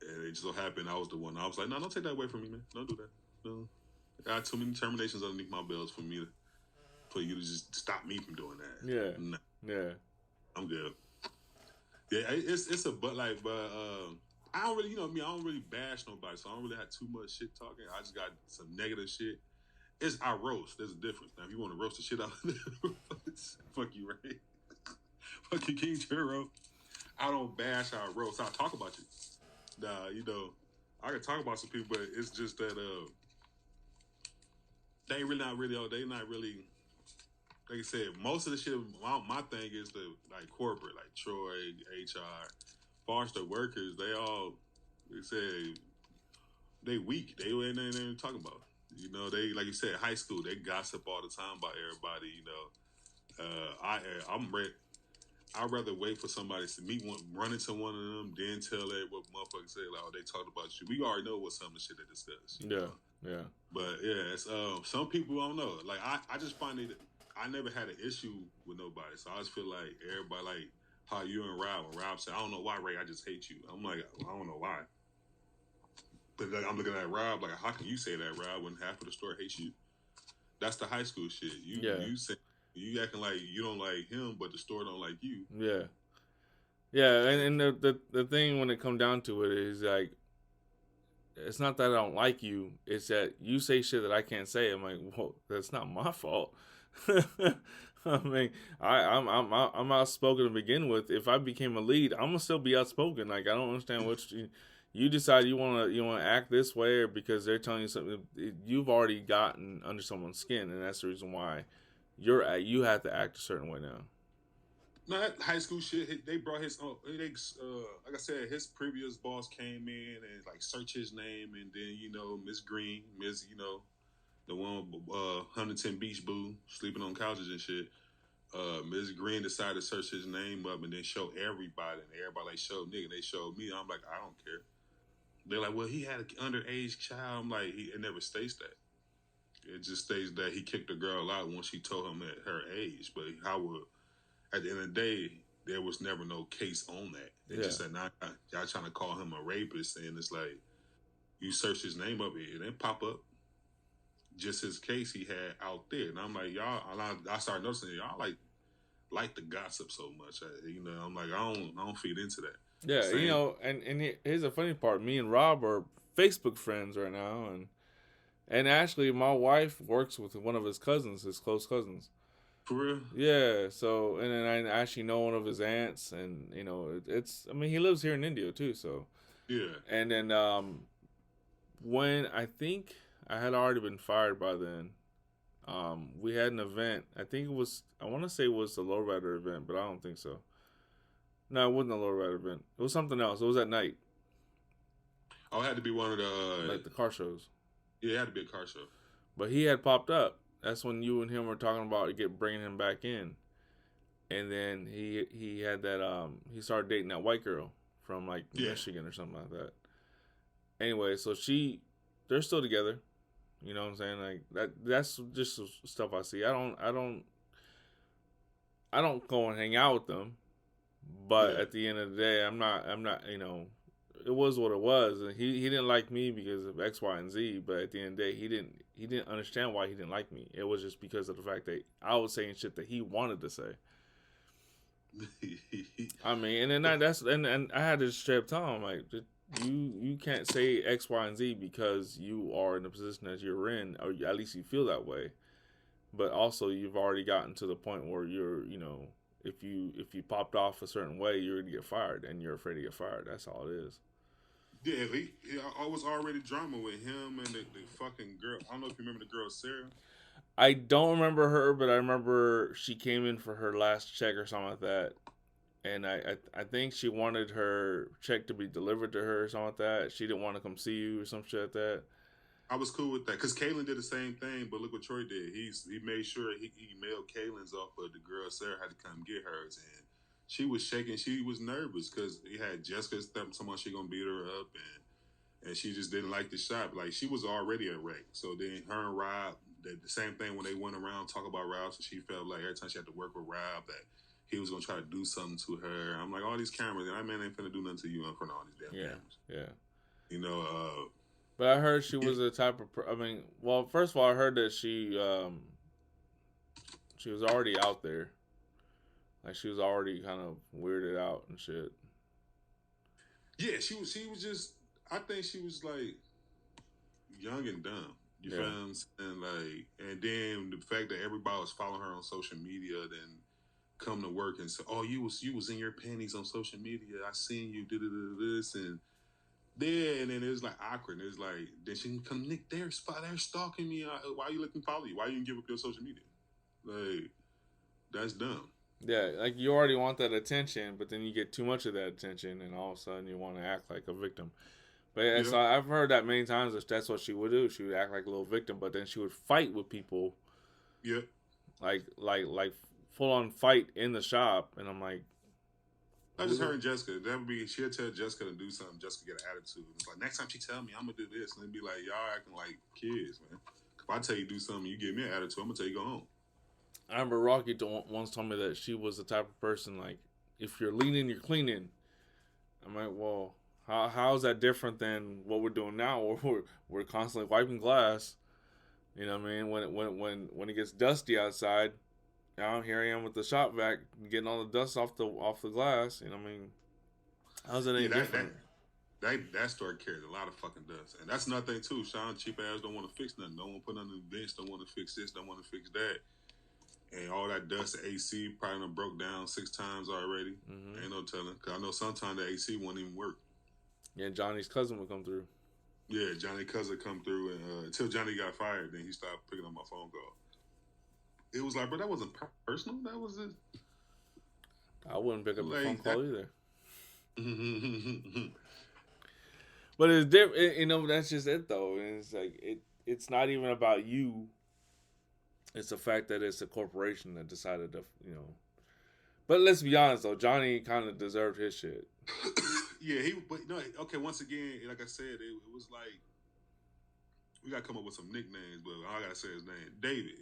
And it just so happened I was the one. I was like, no, don't take that away from me, man. Don't do that. No. I got too many terminations underneath my belts for you to just stop me from doing that. Yeah. Nah. Yeah. I'm good. Yeah, it's a but like, but I don't really, I don't really bash nobody, so I don't really have too much shit talking. I just got some negative shit. I roast. There's a difference. Now, if you want to roast the shit out of them, fuck you, right? Fuck you, King Churro. I don't bash. I roast. I talk about you. Nah, I can talk about some people, but it's just that they really not really. They not really. Like I said, most of the shit. My thing is the like corporate, like Troy, HR, foster workers. They say they weak. They ain't talking about. They like you said, high school. They gossip all the time about everybody. I'm ready. I'd rather wait for somebody to meet run into one of them, then tell that what motherfuckers say. Like, oh, they talked about you. We already know what some of the shit they discuss. Yeah. But yeah, it's some people don't know. Like I just find it. I never had an issue with nobody, so I just feel like everybody like how you and Rob. When Rob said, "I don't know why, Ray, I just hate you." I'm like, I don't know why. But like, I'm looking at Rob like, how can you say that, Rob, when half of the store hates you? That's the high school shit. You say you acting like you don't like him, but the store don't like you. Yeah. Yeah, and the thing when it come down to it is like, it's not that I don't like you. It's that you say shit that I can't say. I'm like, well, that's not my fault. I mean, I'm outspoken to begin with. If I became a lead, I'm gonna still be outspoken. Like, I don't understand what you decide you wanna act this way, or because they're telling you something. You've already gotten under someone's skin, and that's the reason why you have to act a certain way now. No, that high school shit. They brought his. Like I said, his previous boss came in and like search his name, and then Miss Green, the one Huntington Beach boo sleeping on couches and shit. Miss Green decided to search his name up and then show everybody, and everybody like showed nigga. They showed me. I'm like, I don't care. They're like, well, he had an underage child. I'm like, it never states that. It just states that he kicked the girl out when she told him at her age. But at the end of the day, there was never no case on that. They Yeah. just said, "Nah, y'all trying to call him a rapist," and it's like you search his name up, it didn't pop up. Just his case he had out there, and I'm like, y'all. I started noticing y'all like the gossip so much. I'm like, I don't feed into that. Yeah, Same. here's the funny part. Me and Rob are Facebook friends right now, and actually, my wife works with one of his cousins, his close cousins. For real? Yeah. So, and then I actually know one of his aunts, and it's. I mean, he lives here in India too. So, Yeah. and then when I think I had already been fired by then, we had an event. I think it was. I want to say it was the lowrider event, but I don't think so. No, it wasn't a lowrider event. It was something else. It was at night, Oh, it had to be one of the. like the car shows. Yeah, it had to be a car show. But he had popped up. That's when you and him were talking about bringing him back in, and then he had that he started dating that white girl from like Michigan or something like that. Anyway, so they're still together. You know what I'm saying? Like that's just stuff I see. I don't go and hang out with them, but at the end of the day, I'm not. It was what it was, and he didn't like me because of X, Y, and Z. But at the end of the day, he didn't understand why he didn't like me. It was just because of the fact that I was saying shit that he wanted to say. I mean, and then and I had to straight up tell him like, you can't say X, Y, and Z because you are in the position that you're in, or at least you feel that way. But also, you've already gotten to the point where you're, if you popped off a certain way, you're gonna get fired, and you're afraid to get fired. That's all it is. Yeah, I was already drama with him and the fucking girl. I don't know if you remember the girl Sarah. I don't remember her, but I remember she came in for her last check or something like that. And I think she wanted her check to be delivered to her or something like that. She didn't want to come see you or some shit like that. I was cool with that because Kaylin did the same thing, but look what Troy did. He made sure he mailed Kaylin's off, but the girl Sarah had to come get hers, and she was shaking. She was nervous because he had Jessica someone she gonna beat her up, and she just didn't like the shot. Like she was already a wreck. So then her and Rob, the same thing when they went around talk about Rob. So she felt like every time she had to work with Rob that he was gonna try to do something to her. I'm like, all these cameras, and that man ain't finna do nothing to you in front of all these damn cameras. Yeah. You know. But I heard she was the type of. I mean, well, first of all, I heard that she was already out there. Like she was already kind of weirded out and shit. Yeah, she was just. I think she was like young and dumb. You feel what I'm saying? Like, and then the fact that everybody was following her on social media, then come to work and say, "Oh, you was in your panties on social media. I seen you did this and." And then it was like awkward. It's like, then she can come, Nick, they're stalking me. Why you looking follow you? Why you didn't give up your social media? Like, that's dumb. Yeah, like you already want that attention, but then you get too much of that attention, and all of a sudden you want to act like a victim. But yeah, so I've heard that many times that that's what she would do. She would act like a little victim, but then she would fight with people. Yeah. Like full on fight in the shop, and I'm like, I just heard Jessica. That would be she'll tell Jessica to do something. Jessica get an attitude. It's like next time she tell me I'm gonna do this, and then be like, y'all acting like kids, man. If I tell you do something, you give me an attitude. I'm gonna tell you go home. I remember Rocky once told me that she was the type of person like, if you're leaning, you're cleaning. I'm like, well, how is that different than what we're doing now? Where we're constantly wiping glass. You know what I mean? When it gets dusty outside, now here I am with the shop vac getting all the dust off the glass. You know what I mean? How's it any different? That store carries a lot of fucking dust, and that's another thing too. Sean cheap ass don't want to fix nothing. Don't want to put on the bench. Don't want to fix this. Don't want to fix that. And all that dust, the AC probably done broke down 6 times already. Mm-hmm. Ain't no telling. Cause I know sometimes the AC won't even work. Yeah, Johnny's cousin would come through. Yeah, Johnny's cousin come through, and until Johnny got fired, then he stopped picking up my phone call. It was like, bro, that wasn't personal. That was just. I wouldn't pick up the phone call either. But it's different. You know, that's just it though. And it's like it's not even about you. It's the fact that it's a corporation that decided to, But let's be honest though, Johnny kind of deserved his shit. Yeah, but no, okay. Once again, like I said, it was like we gotta come up with some nicknames, but all I gotta say his name, David.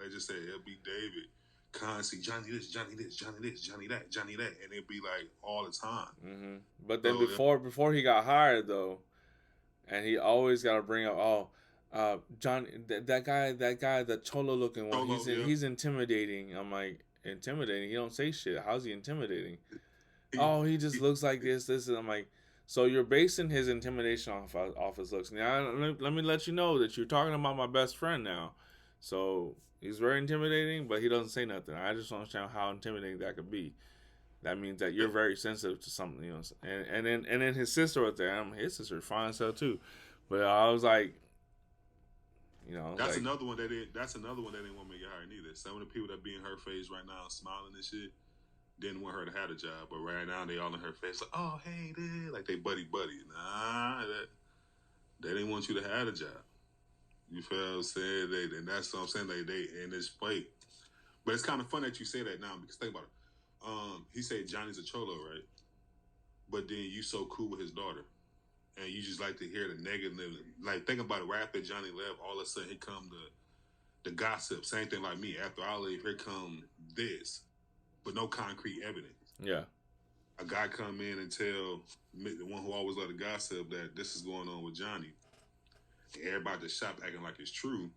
I just say it'll be David. Constantly, Johnny this, Johnny this, Johnny this, Johnny that, Johnny that, and it'd be like all the time. Mm-hmm. But then So before he got hired though, and he always got to bring up, John, that guy, the cholo looking one, Cholo, yeah. he's intimidating. I'm like, intimidating? He don't say shit. How's he intimidating? He just looks like this. And I'm like, so you're basing his intimidation off his looks. Now, let me let you know that you're talking about my best friend now. So he's very intimidating, but he doesn't say nothing. I just don't understand how intimidating that could be. That means that you're very sensitive to something, you know. And then his sister was there. His sister's fine as hell too. But I was like, you know, that's another one that didn't want to make it hired neither. Some of the people that be in her face right now, smiling and shit, didn't want her to have a job. But right now, they all in her face like, oh hey, dude, like they buddy. Nah, they didn't want you to have a job. You feel what I'm saying? And that's what I'm saying. They in this fight. But it's kind of fun that you say that now because think about it. He said Johnny's a cholo, right? But then you so cool with his daughter. And you just like to hear the negative. Like, think about it. Right after Johnny left, all of a sudden, here come the gossip. Same thing like me. After I leave, here come this. But no concrete evidence. Yeah. A guy come in and tell the one who always let the gossip that this is going on with Johnny. And everybody at the shop acting like it's true.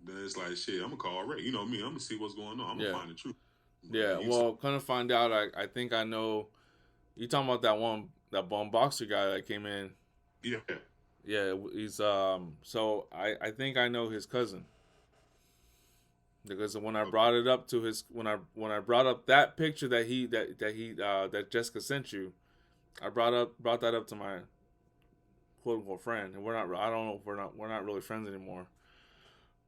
Then it's like, shit, I'm going to call Ray. You know me. I'm going to see what's going on. I'm going to find the truth. Yeah, well, kind of find out. I think I know. You talking about that one boxer guy that came in? Yeah. Yeah, he's So I think I know his cousin because when I brought it up to his when I brought up that picture that Jessica sent you, I brought that up to my quote unquote friend, and we're not really friends anymore.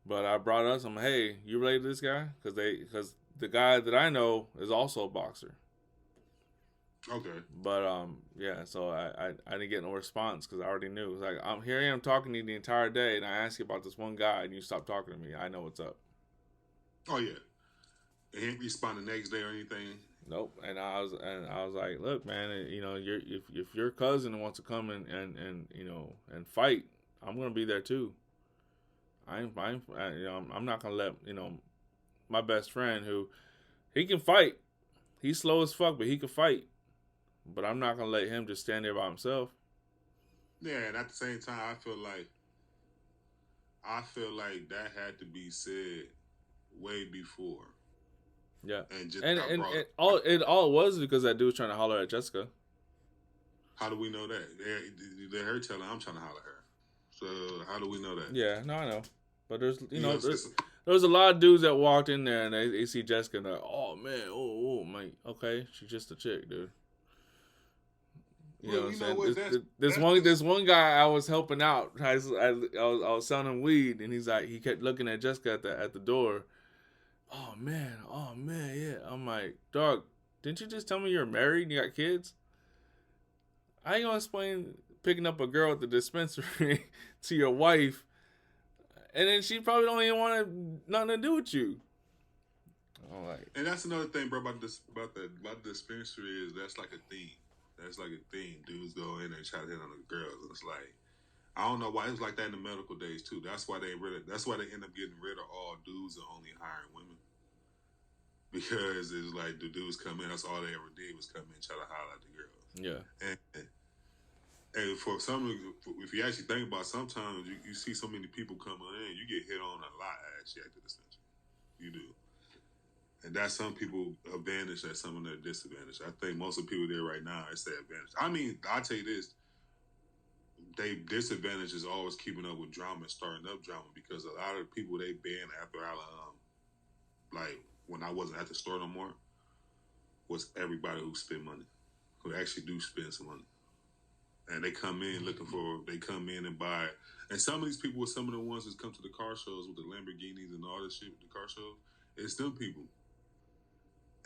But I brought up some, hey, you related to this guy? Because the guy that I know is also a boxer. Okay. But yeah, so I didn't get no response because I already knew. It was like I am talking to you the entire day, and I asked you about this one guy, and you stopped talking to me. I know what's up. Oh yeah. And he didn't respond the next day or anything. Nope. And I was like, look, man, you know, if your cousin wants to come and you know and fight, I'm gonna be there too. I'm not gonna let my best friend who he can fight. He's slow as fuck, but he can fight. But I'm not gonna let him just stand there by himself. Yeah, and at the same time, I feel like that had to be said way before. Yeah, and all it was because that dude was trying to holler at Jessica. How do we know that? They're her telling I'm trying to holler at her. So how do we know that? Yeah, no, I know. But there's there's a lot of dudes that walked in there and they see Jessica and they're like, oh man, my okay, she's just a chick, dude. You know what I'm saying? This one guy I was helping out. I was selling him weed, and he kept looking at Jessica at the door. Oh man, yeah. I'm like, dog, didn't you just tell me you're married and you got kids? I ain't gonna explain picking up a girl at the dispensary to your wife, and then she probably don't even want nothing to do with you. All right. And that's another thing, bro, about the dispensary is that's like a theme. That's like a theme. Dudes go in and try to hit on the girls, and it's like I don't know why it was like that in the medical days too. That's why they end up getting rid of all dudes and only hiring women. Because it's like the dudes come in, that's all they ever did was come in and try to holler at the girls. Yeah. And for some, if you actually think about it, sometimes you see so many people coming in, you get hit on a lot actually at the dispensary. You do. And that's some people advantage, that's some of their disadvantage. I think most of the people there right now, it's their advantage. I mean, I'll tell you this. They disadvantage is always keeping up with drama and starting up drama because a lot of people they banned after like when I wasn't at the store no more was everybody who spend money, who actually do spend some money. And they come in they come in and buy. And some of these people were some of the ones that come to the car shows with the Lamborghinis and all this shit with the car shows. It's them people.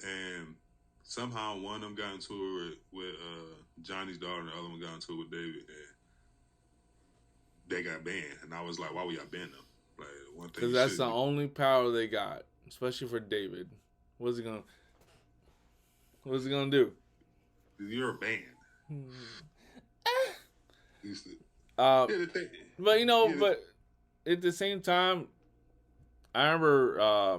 And somehow one of them got into it with Johnny's daughter and the other one got into it with David. And they got banned. And I was like, why would y'all ban them? Like, one thing. Because that's the only power they got, especially for David. What's he gonna do? You're banned. Uh, Yeah, the thing, but yeah, but at the same time, I remember I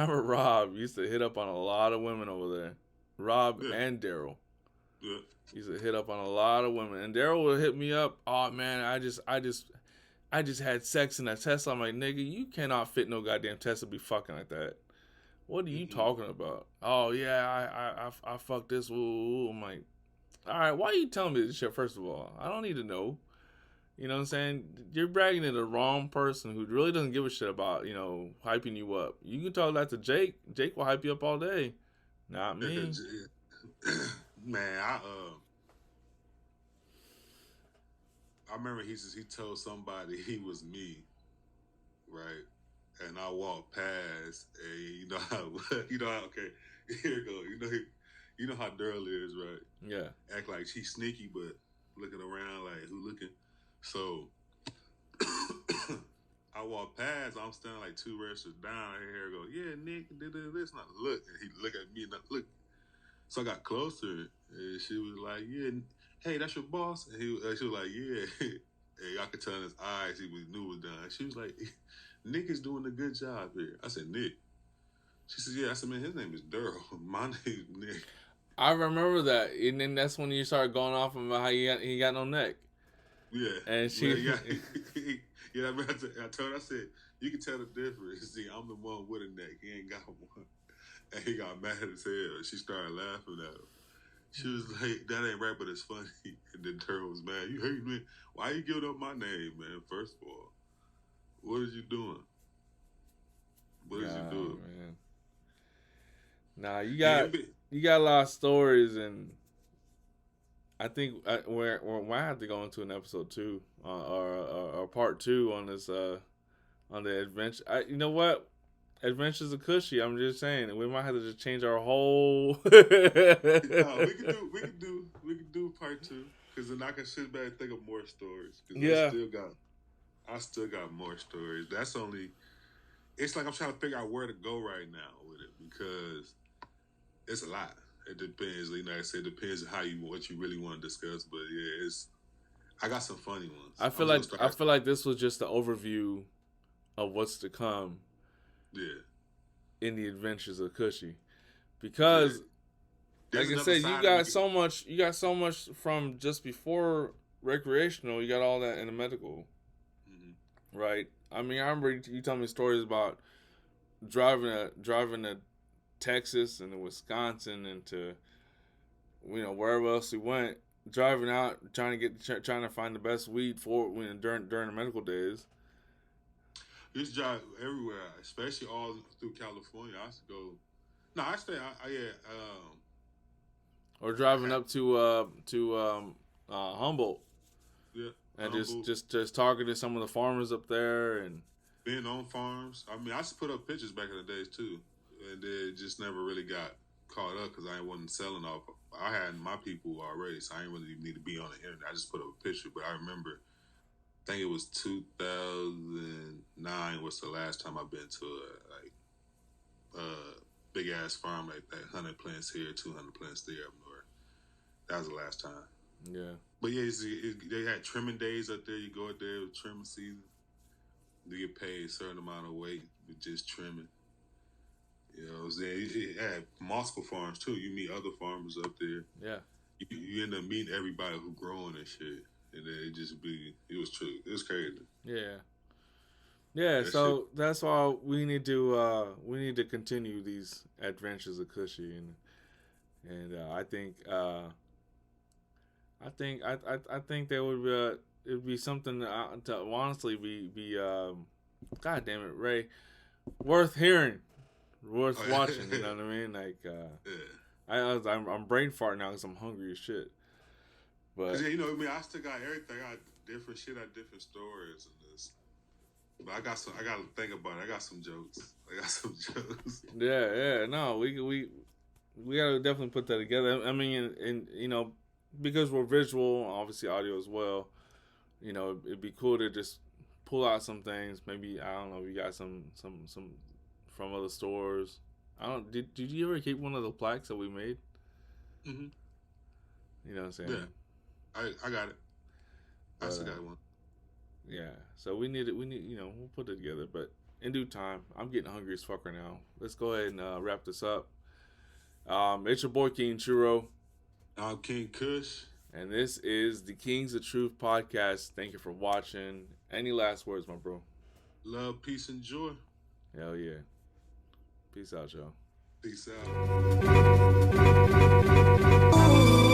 remember Rob used to hit up on a lot of women over there. Rob yeah, and Daryl yeah. used to hit up on a lot of women, and Daryl would hit me up. Oh man, I just had sex in a Tesla. I'm like, nigga, you cannot fit no goddamn Tesla. Be fucking like that. What are you Mm-mm. talking about? Oh yeah, I fucked this. Ooh. I'm like, all right, why are you telling me this shit? First of all, I don't need to know. You know what I'm saying? You're bragging to the wrong person who really doesn't give a shit about, hyping you up. You can tell that to Jake. Jake will hype you up all day. Not me. Man, I remember he told somebody he was me, right? And I walked past, and you know how okay, here we go. You know how Daryl is, right? Yeah. Act like she's sneaky, but looking around like who looking. So I walk past, I'm standing like two registers down. I hear her go, yeah, Nick, this, not look, and he look at me and I look. So I got closer, and she was like, yeah, hey, that's your boss. And she was like, yeah. And I could tell in his eyes he knew it was done. She was like, Nick is doing a good job here. I said, Nick. She said, yeah. I said, man, his name is Daryl. My name is Nick. I remember that. And then that's when you started going off about how he got no neck. Yeah. And Well, she. yeah. Yeah, I told her, I said, you can tell the difference. See, I'm the one with a neck. He ain't got one. And he got mad as hell. She started laughing at him. She was like, that ain't right, but it's funny. And then Daryl was mad. You hate me? Why you giving up my name, man? First of all, what is you doing? What is you doing? Man. Nah, Yeah, you got a lot of stories, and I think we might have to go into an episode 2 or part 2 on this on the adventure. You know what? Adventures of Kushy. I'm just saying we might have to just change our whole. no, we could do part 2 because then I can sit back and think of more stories because Yeah. I still got more stories. That's only. It's like I'm trying to figure out where to go right now with it because it's a lot. It depends. Like I said, it depends on what you really want to discuss. But yeah, I got some funny ones. I I'm feel just like gonna I start. feel like this was just the overview of what's to come Yeah, in the adventures of Kushy, yeah. because There's like I another said, you side of me. got so much. You got so much from just before recreational. You got all that in the medical, right? I mean, I remember you telling me stories about driving to Texas and to Wisconsin and to wherever else we went, driving out trying to find the best weed for during the medical days. Used to drive everywhere, especially all through California. I used to go. No, I stay. Yeah. Or I driving had up to Humboldt yeah. and Humble just talking to some of the farmers up there and being on farms. I mean, I used to put up pictures back in the days too, and it just never really got caught up because I wasn't selling off. I had my people already, so I didn't really need to be on the internet. I just put up a picture. But I remember, I think it was 2009 was the last time I've been to a big ass farm like that. 100 plants here, 200 plants there up north. That was the last time. yeah. But yeah, they had trimming days up there. You go up there with trimming season. You get paid a certain amount of weight with just trimming. You know what I'm saying? It had multiple farms too. You meet other farmers up there. Yeah. You end up meeting everybody who growing and shit. And then it was true. It was crazy. Yeah. Yeah, That shit. so that's why we need to continue these adventures of Kushy and I think there would it'd be something to honestly be God damn it, Ray, worth hearing, worth Oh, watching. You yeah. know what I mean? Like Yeah. I'm brain farting now because I'm hungry as shit. Cause But yeah, I mean, I still got everything. I got different shit. I got different stories and this. But I got some. I got to think about it. I got some jokes. I got some jokes. yeah, no, we gotta definitely put that together. I mean, and because we're visual, obviously audio as well. It'd be cool to just pull out some things. Maybe I don't know. If you got some from other stores. I don't. Did you ever keep one of the plaques that we made? Mm-hmm. You know what I'm Yeah, saying? I got it. I still got one. Yeah, so we need, we'll put it together, but in due time. I'm getting hungry as fuck right now. Let's go ahead and wrap this up. It's your boy King Churro. I'm King Kush. And this is the Kings of Truth podcast. Thank you for watching. Any last words, my bro? Love, peace, and joy. Hell yeah. Peace out, y'all. Peace out.